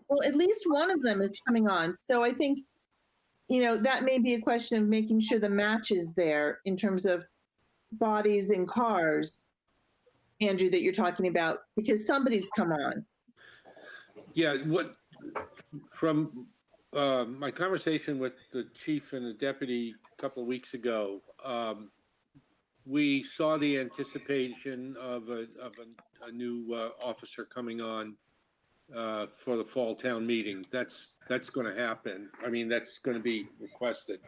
Well, at least one of them is coming on. So I think, that may be a question of making sure the match is there in terms of bodies and cars, Andrew, that you're talking about, because somebody's come on. Yeah, from my conversation with the chief and the deputy a couple of weeks ago, we saw the anticipation of a new officer coming on for the fall town meeting. That's going to happen. I mean, that's going to be requested,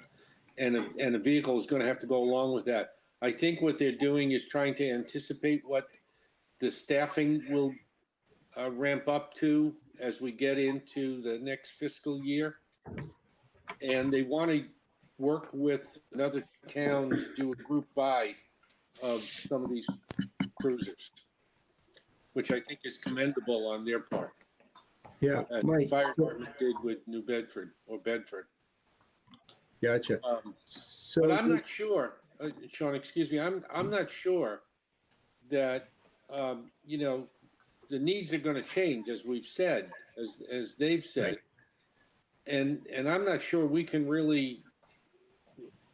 and a vehicle is going to have to go along with that. I think what they're doing is trying to anticipate what the staffing will ramp up to as we get into the next fiscal year, and they want to work with another town to do a group buy of some of these cruisers, which I think is commendable on their part. Yeah, As Mike. the fire department did with New Bedford or Bedford. Gotcha. So, But I'm not sure, Sean, excuse me, I'm not sure that, the needs are gonna change, as we've said, as they've said. And I'm not sure we can really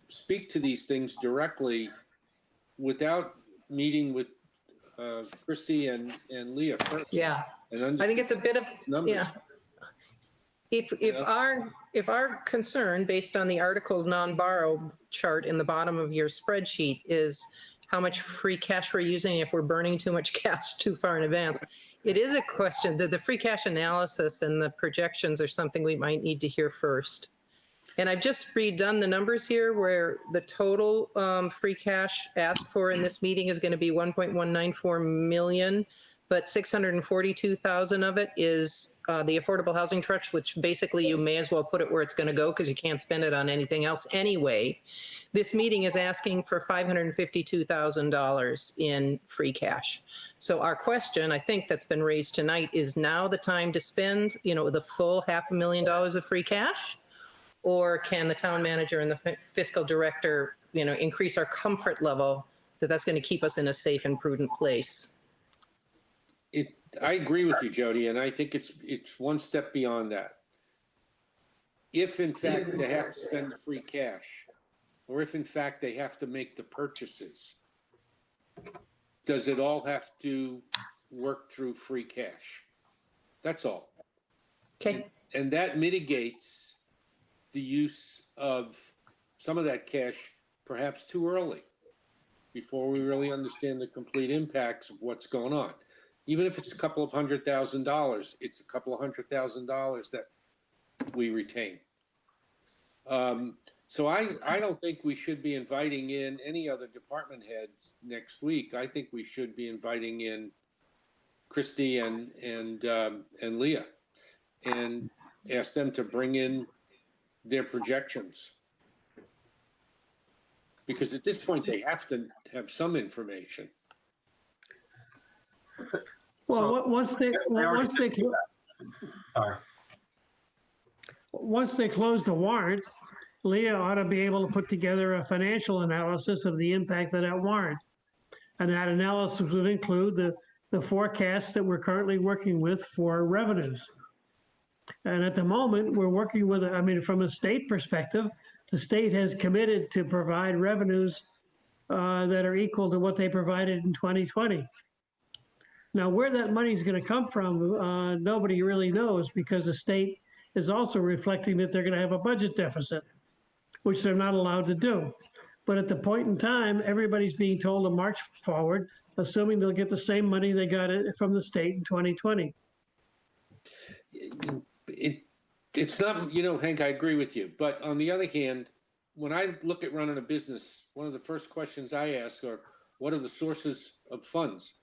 speak to these things directly without meeting with Christy and Leah first. Yeah, And I think it's a bit of, numbers. yeah. If our concern, based on the article's non-borrow chart in the bottom of your spreadsheet, is how much free cash we're using if we're burning too much cash too far in advance, it is a question that the free cash analysis and the projections are something we might need to hear first. And I've just redone the numbers here where the total free cash asked for in this meeting is going to be 1.194 million, but 642,000 of it is the affordable housing trust, which basically you may as well put it where it's going to go because you can't spend it on anything else anyway. This meeting is asking for $552,000 in free cash. So our question, I think that's been raised tonight, is now the time to spend, the full $500,000 of free cash? Or can the town manager and the fiscal director, increase our comfort level that that's going to keep us in a safe and prudent place? I agree with you, Jody, and I think it's one step beyond that. If in fact they have to spend the free cash, or if in fact they have to make the purchases, does it all have to work through free cash? That's all. Okay. And that mitigates the use of some of that cash perhaps too early, before we really understand the complete impacts of what's going on. Even if it's a couple of $100,000, it's a couple of $100,000 that we retain. So I don't think we should be inviting in any other department heads next week. I think we should be inviting in Christy and Leah and ask them to bring in their projections. Because at this point, they have to have some information. Well, once they close the warrant, Leah ought to be able to put together a financial analysis of the impact of that warrant. And that analysis would include the forecasts that we're currently working with for revenues. And at the moment, we're working with, from a state perspective, the state has committed to provide revenues that are equal to what they provided in 2020. Now, where that money is going to come from, nobody really knows, because the state is also reflecting that they're going to have a budget deficit, which they're not allowed to do. But at the point in time, everybody's being told to march forward, assuming they'll get the same money they got from the state in 2020. It's not, Hank, I agree with you. But on the other hand, when I look at running a business, one of the first questions I ask are, what are the sources of funds?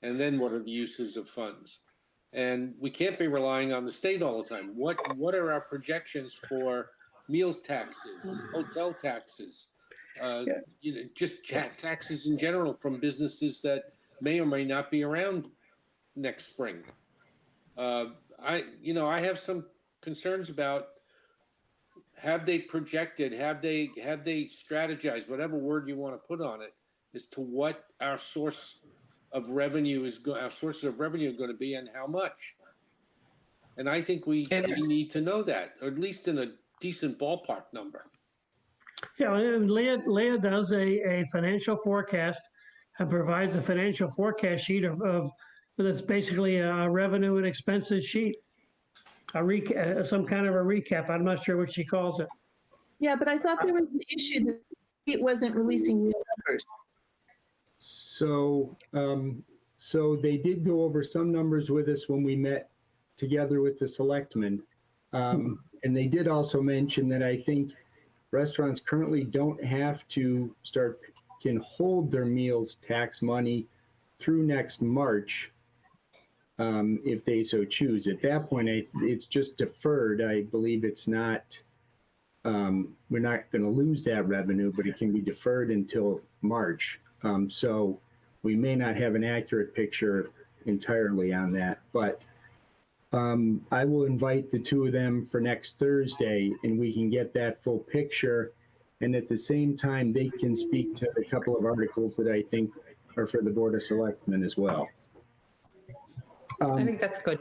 And then what are the uses of funds? And we can't be relying on the state all the time. What are our projections for meals taxes, hotel taxes, just taxes in general from businesses that may or may not be around next spring? I have some concerns about, have they projected, have they strategized, whatever word you want to put on it, as to what our sources of revenue is going to be and how much. And I think we need to know that, or at least in a decent ballpark number. Yeah, and Leah does a financial forecast and provides a financial forecast sheet of that's basically a revenue and expenses sheet, some kind of a recap. I'm not sure what she calls it. Yeah, but I thought there was an issue that it wasn't releasing real numbers. So they did go over some numbers with us when we met together with the selectmen. And they did also mention that I think restaurants currently don't have to can hold their meals tax money through next March if they so choose. At that point, it's just deferred. I believe it's not, we're not going to lose that revenue, but it can be deferred until March. So we may not have an accurate picture entirely on that, but I will invite the two of them for next Thursday and we can get that full picture. And at the same time, they can speak to a couple of articles that I think are for the Board of Selectmen as well. I think that's good.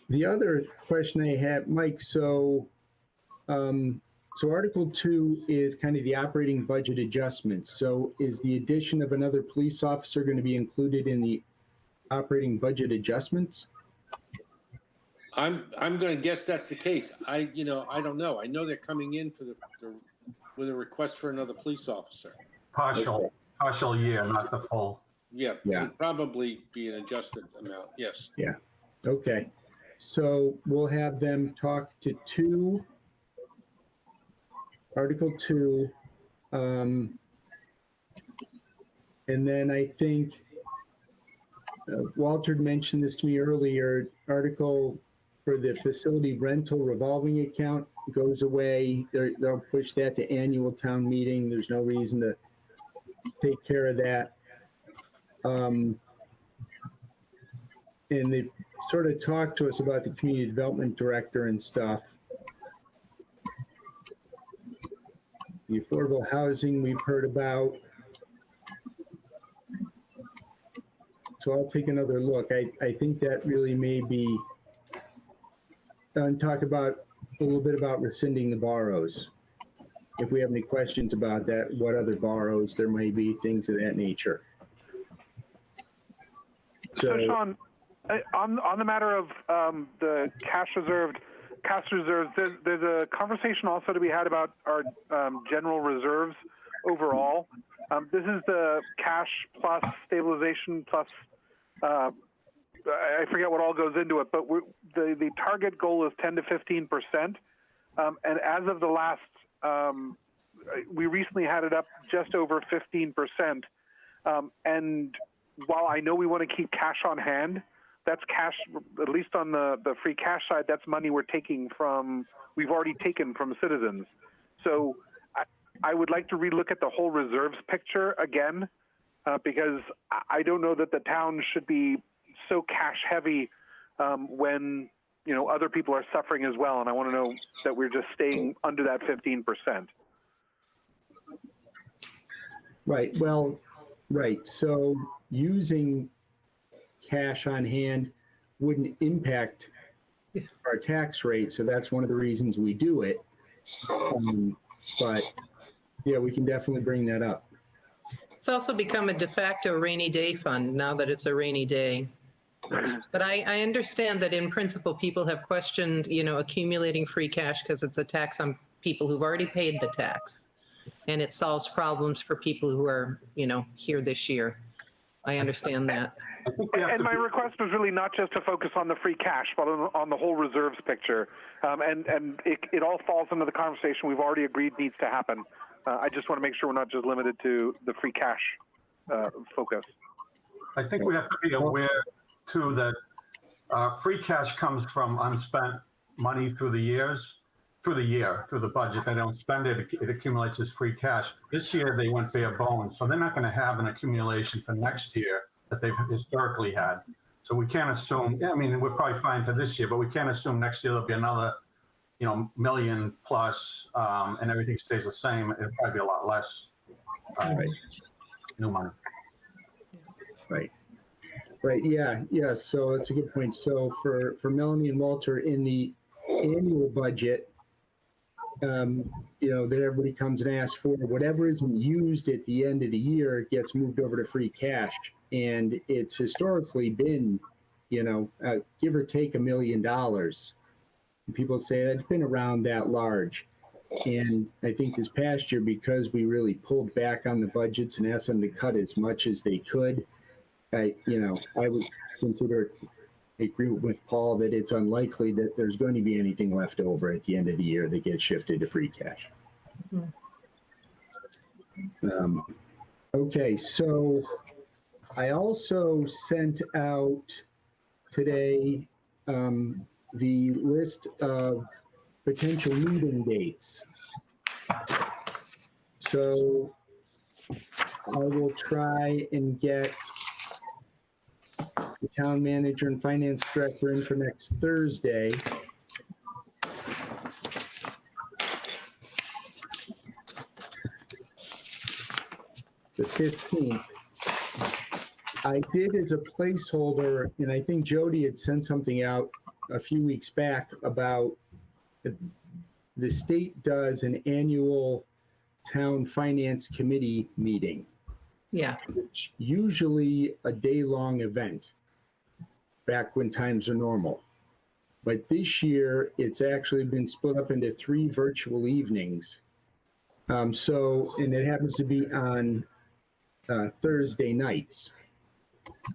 The other question I had, Mike, so Article 2 is kind of the operating budget adjustments. So is the addition of another police officer going to be included in the operating budget adjustments? I'm going to guess that's the case. I don't know. I know they're coming in with a request for another police officer. Partial year, not the full. Yeah. It'll probably be an adjusted amount. Yes. Yeah. Okay. So we'll have them talk to Article 2. And then I think Walter mentioned this to me earlier, article for the facility rental revolving account goes away. They'll push that to annual town meeting. There's no reason to take care of that. And they sort of talked to us about the community development director and stuff. The affordable housing we've heard about. So I'll take another look. I think that really may be, and talk about a little bit about rescinding the borrows. If we have any questions about that, what other borrows there may be, things of that nature. So Sean, on the matter of the cash reserves, there's a conversation also to be had about our general reserves overall. This is the cash plus stabilization plus, I forget what all goes into it, but the target goal is 10 to 15%. And as of the last, we recently had it up just over 15%. And while I know we want to keep cash on hand, that's cash, at least on the free cash side, that's money we've already taken from citizens. So I would like to relook at the whole reserves picture again, because I don't know that the town should be so cash heavy when other people are suffering as well. And I want to know that we're just staying under that 15%. Right. Well, right. So using cash on hand wouldn't impact our tax rate. So that's one of the reasons we do it. But yeah, we can definitely bring that up. It's also become a de facto rainy day fund now that it's a rainy day. But I understand that in principle, people have questioned, accumulating free cash because it's a tax on people who've already paid the tax. and it solves problems for people who are, here this year. I understand that. I think we have And to my request was really not just to focus on the free cash, but on the whole reserves picture. And it all falls into the conversation we've already agreed needs to happen. I just want to make sure we're not just limited to the free cash focus. I think we have to be aware too that free cash comes from unspent money through the year, through the budget. They don't spend it, it accumulates as free cash. This year they went bare bones, so they're not going to have an accumulation for next year that they've historically had. So we can't assume, I mean, we're probably fine for this year, but we can't assume next year there'll be another, million plus, and everything stays the same. It'll probably be a lot less new money. Right, yeah, so it's a good point. So for Melanie and Walter, in the annual budget, that everybody comes and asks for, whatever isn't used at the end of the year gets moved over to free cash. And it's historically been, give or take $1 million. And people say it's been around that large. And I think this past year, because we really pulled back on the budgets and asked them to cut as much as they could, I would agree with Paul that it's unlikely that there's going to be anything left over at the end of the year that gets shifted to free cash. Okay, so I also sent out today the list of potential meeting dates. So I will try and get the town manager and finance director in for next Thursday. The 15th. I did as a placeholder, and I think Jody had sent something out a few weeks back about the state does an annual town finance committee meeting. Yeah. It's usually a day-long event back when times are normal. But this year, it's actually been split up into 3 virtual evenings. And it happens to be on Thursday nights.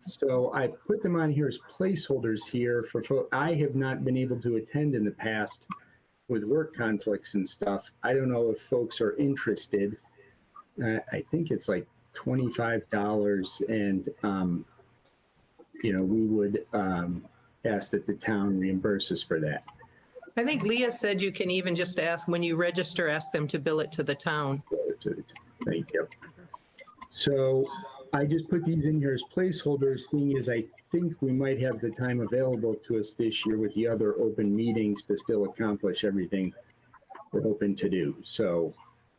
So I put them on here as placeholders here for folks. I have not been able to attend in the past with work conflicts and stuff. I don't know if folks are interested. I think it's like $25, and we would ask that the town reimburse us for that. I think Leah said you can even just ask, when you register, ask them to bill it to the town. Thank you. So I just put these in here as placeholders, seeing as I think we might have the time available to us this year with the other open meetings to still accomplish everything we're hoping to do. So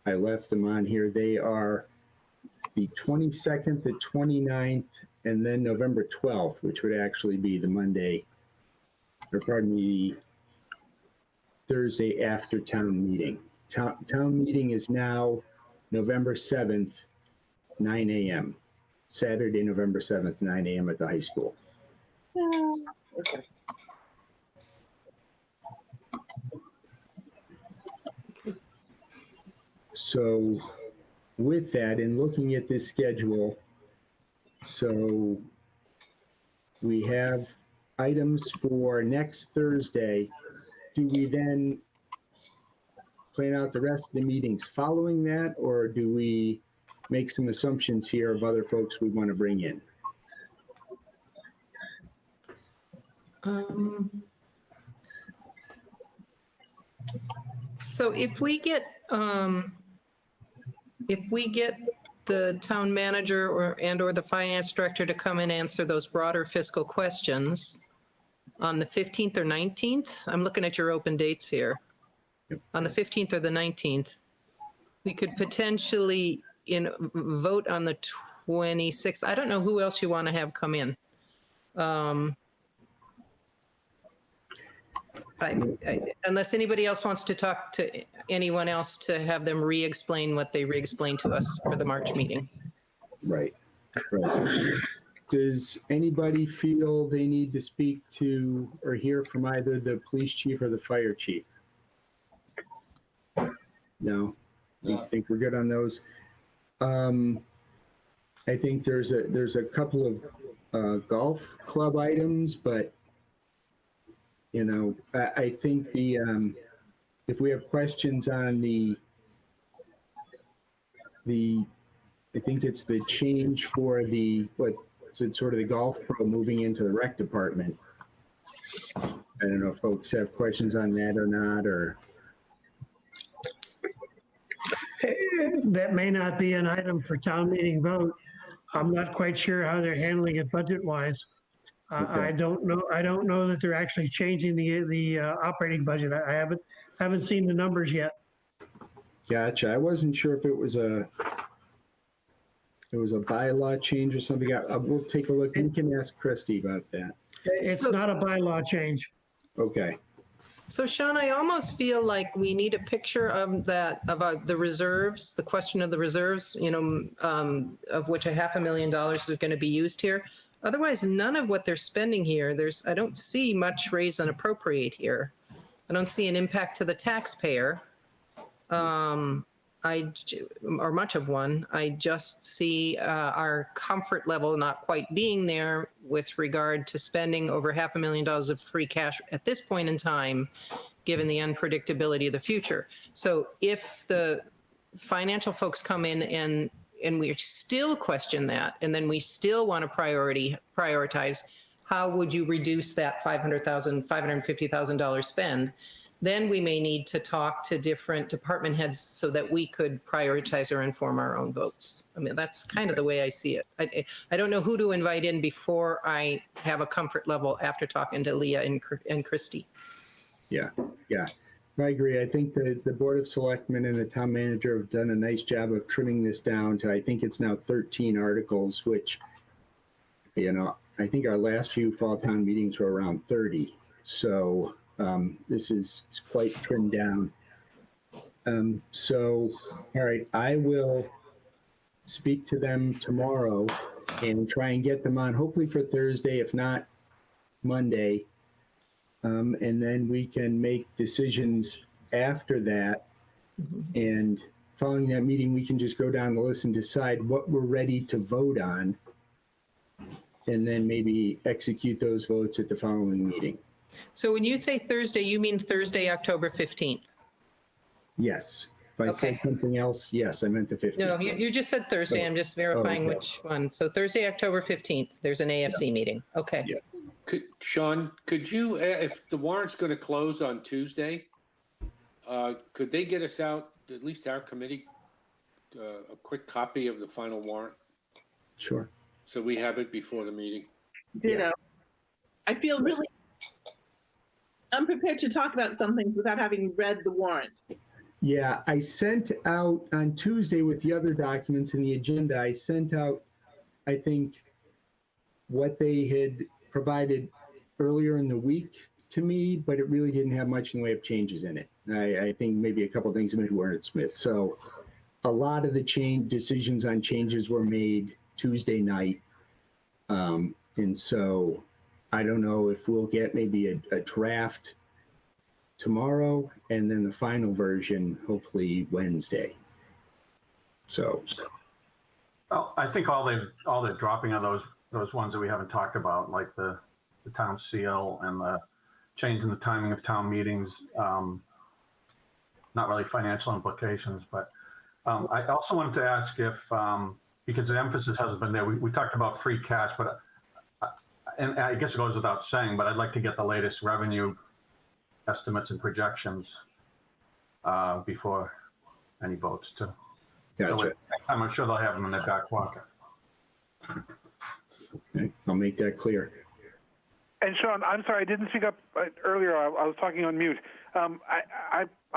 I left them on here. They are the 22nd, the 29th, and then November 12th, which would actually be the Monday, or pardon me, Thursday after town meeting. Town meeting is now November 7th, 9 a.m. Saturday, November 7th, 9 a.m. at the high school. Okay. So with that, and looking at this schedule, so we have items for next Thursday. Do we then plan out the rest of the meetings following that, or do we make some assumptions here of other folks we want to bring in? So if we get the town manager or the finance director to come and answer those broader fiscal questions on the 15th or 19th, I'm looking at your open dates here. Yep. On the 15th or the 19th, we could potentially vote on the 26th. I don't know who else you want to have come in. Unless anybody else wants to talk to anyone else to have them re-explain what they re-explained to us for the March meeting. Right. Does anybody feel they need to speak to or hear from either the police chief or the fire chief? No. I think we're good on those. I think there's a couple of golf club items, but you know, I think if we have questions on I think it's the change for sort of the golf pro moving into the rec department. I don't know if folks have questions on that or not, or. That may not be an item for town meeting vote. I'm not quite sure how they're handling it budget-wise. Okay. I don't know that they're actually changing the operating budget. I haven't seen the numbers yet. Gotcha. I wasn't sure if it was a bylaw change or something. We'll take a look. We can ask Christie about that. It's not a bylaw change. Okay. So Sean, I almost feel like we need a picture of that, about the reserves, the question of the reserves, you know, of which $500,000 is going to be used here. Otherwise, none of what they're spending here, I don't see much raise and appropriate here. I don't see an impact to the taxpayer, or much of one. I just see our comfort level not quite being there with regard to spending over $500,000 of free cash at this point in time, given the unpredictability of the future. So if the financial folks come in and we still question that, and then we still want to prioritize, how would you reduce that $550,000 spend? Then we may need to talk to different department heads so that we could prioritize or inform our own votes. I mean, that's kind of the way I see it. I don't know who to invite in before I have a comfort level after talking to Leah and Christie. Yeah. I agree. I think the Board of Selectmen and the town manager have done a nice job of trimming this down to, I think it's now 13 articles, which, you know, I think our last few fall town meetings were around 30. So this is quite trimmed down. So, all right, I will speak to them tomorrow and try and get them on, hopefully for Thursday, if not Monday. And then we can make decisions after that. And following that meeting, we can just go down the list and decide what we're ready to vote on. And then maybe execute those votes at the following meeting. So when you say Thursday, you mean Thursday, October 15th? Yes. If I said something else, yes, I meant the 15th. No, you just said Thursday. I'm just verifying okay. which one. So Thursday, October 15th, there's an AFC meeting. Okay. Yeah. Sean, could you, if the warrant's going to close on Tuesday, could they get us out, at least our committee, a quick copy of the final warrant? Sure. So we have it before the meeting. Ditto. Yeah. I feel really unprepared to talk about some things without having read the warrant. Yeah, I sent out on Tuesday with the other documents in the agenda, I sent out, I think, what they had provided earlier in the week to me, but it really didn't have much in the way of changes in it. I think maybe a couple of things made wordsmith. So a lot of the decisions on changes were made Tuesday night. And so I don't know if we'll get maybe a draft tomorrow and then the final version hopefully Wednesday. So Well, I think all the dropping of those ones that we haven't talked about, like the town seal and the change in the timing of town meetings, not really financial implications, but I also wanted to ask if, because the emphasis hasn't been there, we talked about free cash, but and I guess it goes without saying, but I'd like to get the latest revenue estimates and projections before any votes too. gotcha. I'm sure they'll have them in their back pocket. Okay, I'll make that clear. And Sean, I'm sorry, I didn't speak up earlier. I was talking on mute. I'm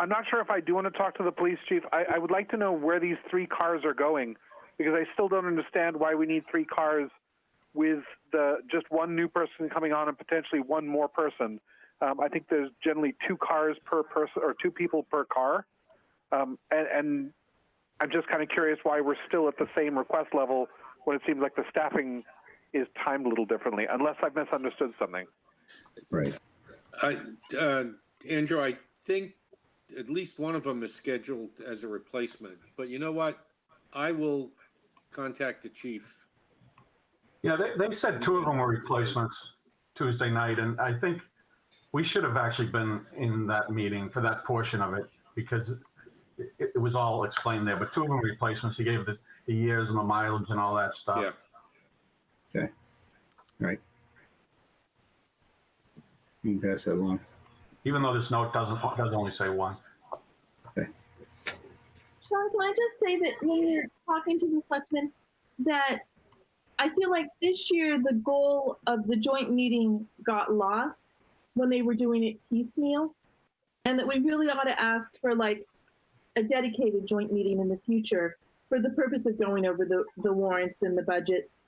not sure if I do want to talk to the police chief. I would like to know where these 3 cars are going, because I still don't understand why we need 3 cars with just one new person coming on and potentially one more person. I think there's generally 2 cars per person or 2 people per car. And I'm just kind of curious why we're still at the same request level when it seems like the staffing is timed a little differently, unless I've misunderstood something. Right. Andrew, I think at least one of them is scheduled as a replacement. But you know what? I will contact the chief. Yeah, they said two of them were replacements Tuesday night, and I think we should have actually been in that meeting for that portion of it because it was all explained there. But two of them were replacements. He gave the years and the mileage and all that stuff. Yeah. Okay. All right. You can pass that along. Even though this note does only say one. Okay. Sean, can I just say that when you're talking to the selectmen, that I feel like this year the goal of the joint meeting got lost when they were doing it piecemeal, and that we really ought to ask for like a dedicated joint meeting in the future for the purpose of going over the warrants and the budgets.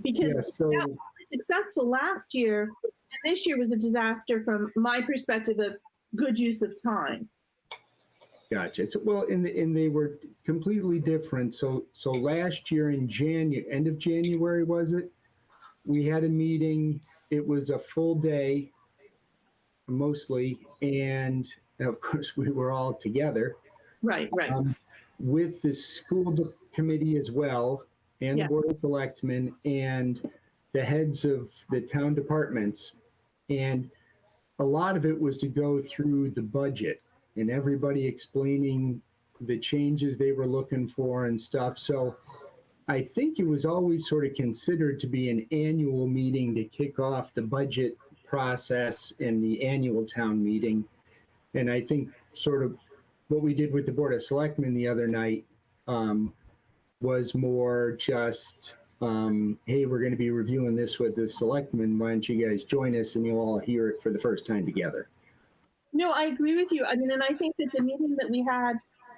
Because Yeah, so- that was successful last year, and this year was a disaster from my perspective of good use of time. Gotcha. So, well, and they were completely different. So last year in end of January, was it? We had a meeting. It was a full day, mostly, and of course we were all together. Right. With the school committee as well, and Yeah. the board of selectmen, and the heads of the town departments, and a lot of it was to go through the budget and everybody explaining the changes they were looking for and stuff. So I think it was always sort of considered to be an annual meeting to kick off the budget process and the annual town meeting. And I think sort of what we did with the Board of Selectmen the other night was more just, hey, we're going to be reviewing this with the selectmen. Why don't you guys join us and you'll all hear it for the first time together. No, I agree with you. I mean, and I think that the meeting that we had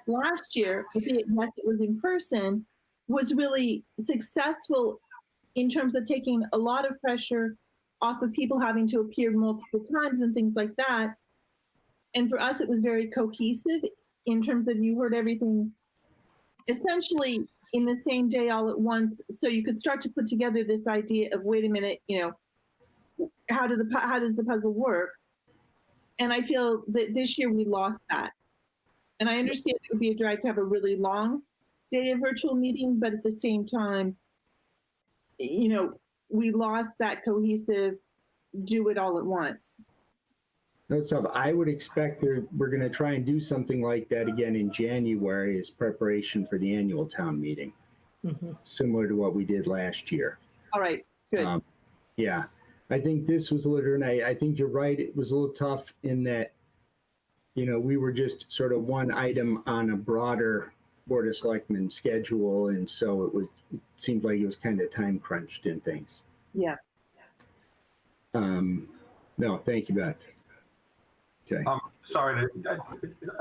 last year, yes, it was in person, was really successful in terms of taking a lot of pressure off of people having to appear multiple times and things like that. And for us, it was very cohesive in terms of you heard everything essentially in the same day all at once. So you could start to put together this idea of, wait a minute, how does the puzzle work? And I feel that this year we lost that. And I understand it would be a drag to have a really long day of virtual meeting, but at the same time, we lost that cohesive, do it all at once. No stuff. I would expect we're going to try and do something like that again in January as preparation for the annual town meeting, similar to what we did last year. All right, good. Yeah. I think this was a little, I think you're right. It was a little tough in that, we were just sort of one item on a broader Board of Selectmen schedule. And so it seemed like it was kind of time crunched in things. Yeah. No, thank you, Beth. Okay. Sorry,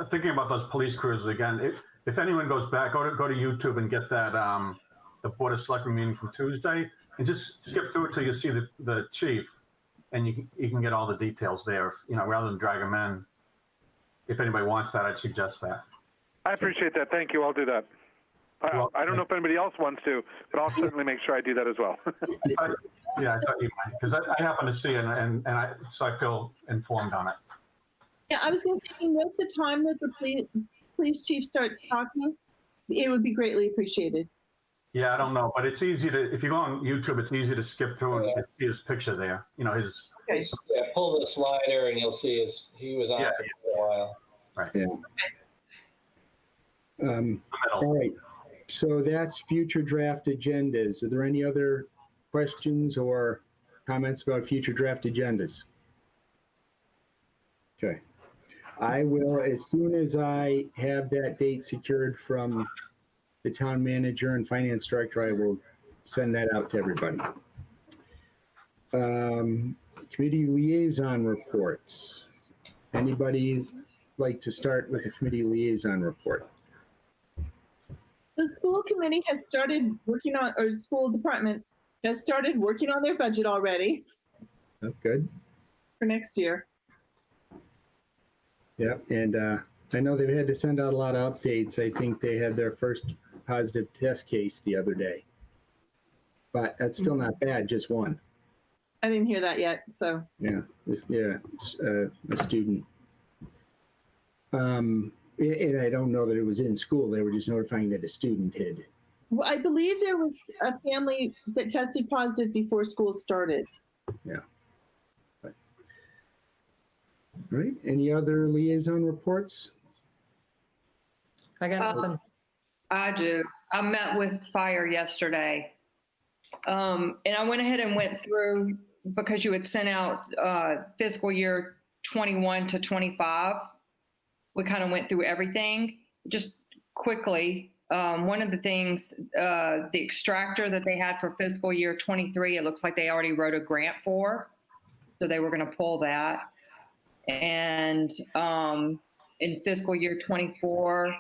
thinking about those police cruisers again. If anyone goes back, go to YouTube and get that the Board of Selectmen meeting from Tuesday, and just skip through it till you see the chief, and you can get all the details there. Rather than drag them in. If anybody wants that, I'd suggest that. I appreciate that. Thank you. I'll do that. I don't know if anybody else wants to, but I'll certainly make sure I do that as well. Yeah, I thought you might, because I happen to see it, so I feel informed on it. Yeah, I was going to say, if you note the time that the police chief starts talking, it would be greatly appreciated. Yeah, I don't know, but it's easy to, if you go on YouTube, it's easy to skip through and see his picture there. His. Okay. Yeah, pull the slider and you'll see he was on Yeah. for a while. Right. Yeah. All right. So that's future draft agendas. Are there any other questions or comments about future draft agendas? Okay. I will, as soon as I have that date secured from the town manager and finance director, I will send that out to everybody. Committee liaison reports. Anybody like to start with a committee liaison report? The school committee has started working on, or school department has started working on their budget already Oh, good. for next year. Yeah, and I know they've had to send out a lot of updates. I think they had their first positive test case the other day. But that's still not bad, just one. I didn't hear that yet, so. Yeah, it's a student. And I don't know that it was in school. They were just notifying that a student had. Well, I believe there was a family that tested positive before school started. Yeah. All right. Any other liaison reports? I got nothing. I do. I met with fire yesterday. And I went ahead and went through, because you had sent out fiscal year 21 to 25. We kind of went through everything. Just quickly, one of the things, the extractor that they had for fiscal year 23, it looks like they already wrote a grant for. So they were going to pull that. And in fiscal year 24,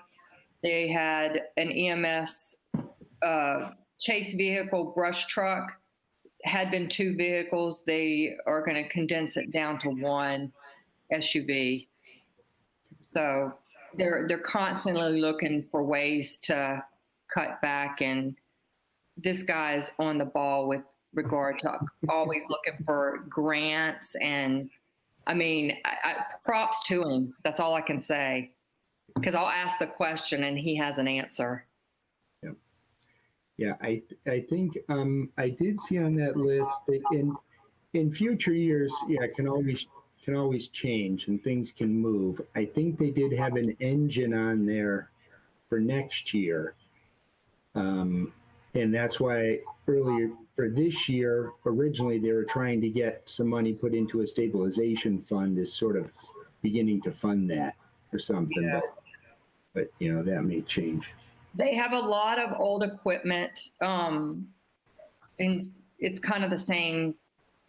they had an EMS chase vehicle brush truck. Had been 2 vehicles. They are going to condense it down to 1 SUV. So they're constantly looking for ways to cut back, and this guy's on the ball with regard to always looking for grants. And I mean, props to him. That's all I can say, because I'll ask the question and he has an answer. Yeah, I think I did see on that list that in future years, yeah, it can always change and things can move. I think they did have an engine on there for next year. And that's why earlier for this year, originally they were trying to get some money put into a stabilization fund as sort of beginning to fund that or something. Yeah. But you know, that may change. They have a lot of old equipment, and it's kind of the same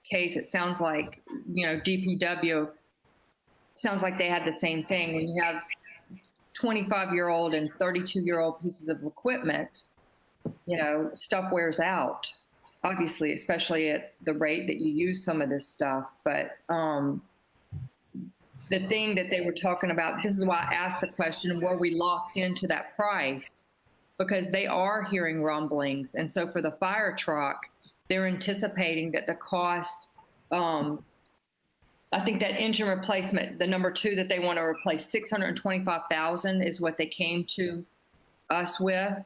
case. It sounds like, you know, DPW sounds like they had the same thing. When you have 25-year-old and 32-year-old pieces of equipment, you know, stuff wears out, obviously, especially at the rate that you use some of this stuff. But the thing that they were talking about, this is why I asked the question, were we locked into that price? Because they are hearing rumblings. And so for the fire truck, they're anticipating that the cost, I think that engine replacement, the number 2 that they want to replace, $625,000 is what they came to us with.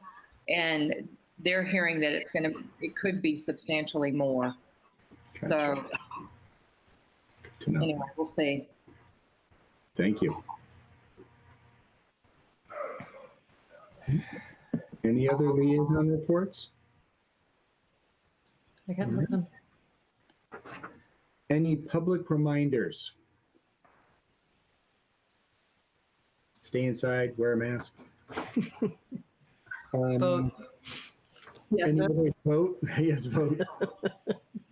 And they're hearing that it could be substantially more. So anyway, we'll see. Thank you. Any other liaison reports? I got nothing. Any public reminders? Stay inside, wear a mask. Vote. Any other vote? Yes, vote.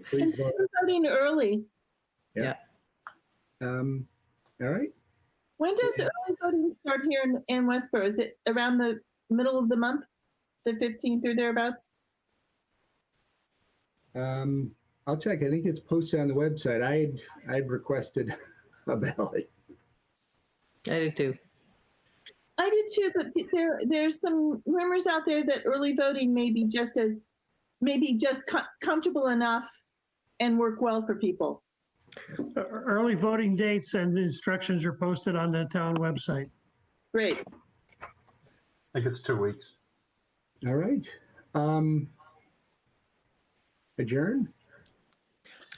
Please vote. We're voting early. Yeah. All right. When does early voting start here in Westborough? Is it around the middle of the month, the 15th or thereabouts? I'll check. I think it's posted on the website. I'd requested a ballot. I did too. I did too, but there's some rumors out there that early voting may be just comfortable enough and work well for people. Early voting dates and instructions are posted on the town website. Great. I think it's 2 weeks. All right. Adjourn?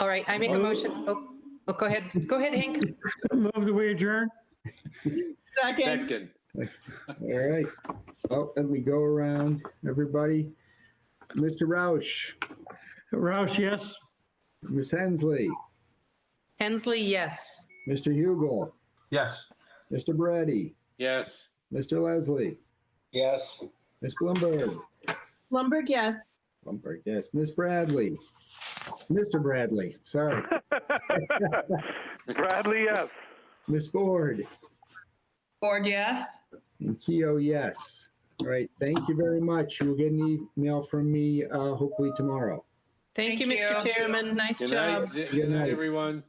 All right, I make a motion. Oh, go ahead. Go ahead, Hank. Move that we adjourn. Second. Second. All right. Oh, let me go around, everybody. Mr. Roush, Roush, yes. Ms. Hensley, Hensley, yes. Mr. Hugel, Yes. Mr. Brady, Yes. Mr. Leslie, Yes. Ms. Bloomberg, Lumberg, yes. Bloomberg, yes, Ms. Bradley, Mr. Bradley, sorry, Bradley, yes. Ms. Ford, Ford, yes. and Keo, yes. All right, thank you very much. You'll get an email from me hopefully tomorrow. Thank you, Thank Mr. you. Chairman. Nice Good job. night, good night, everyone.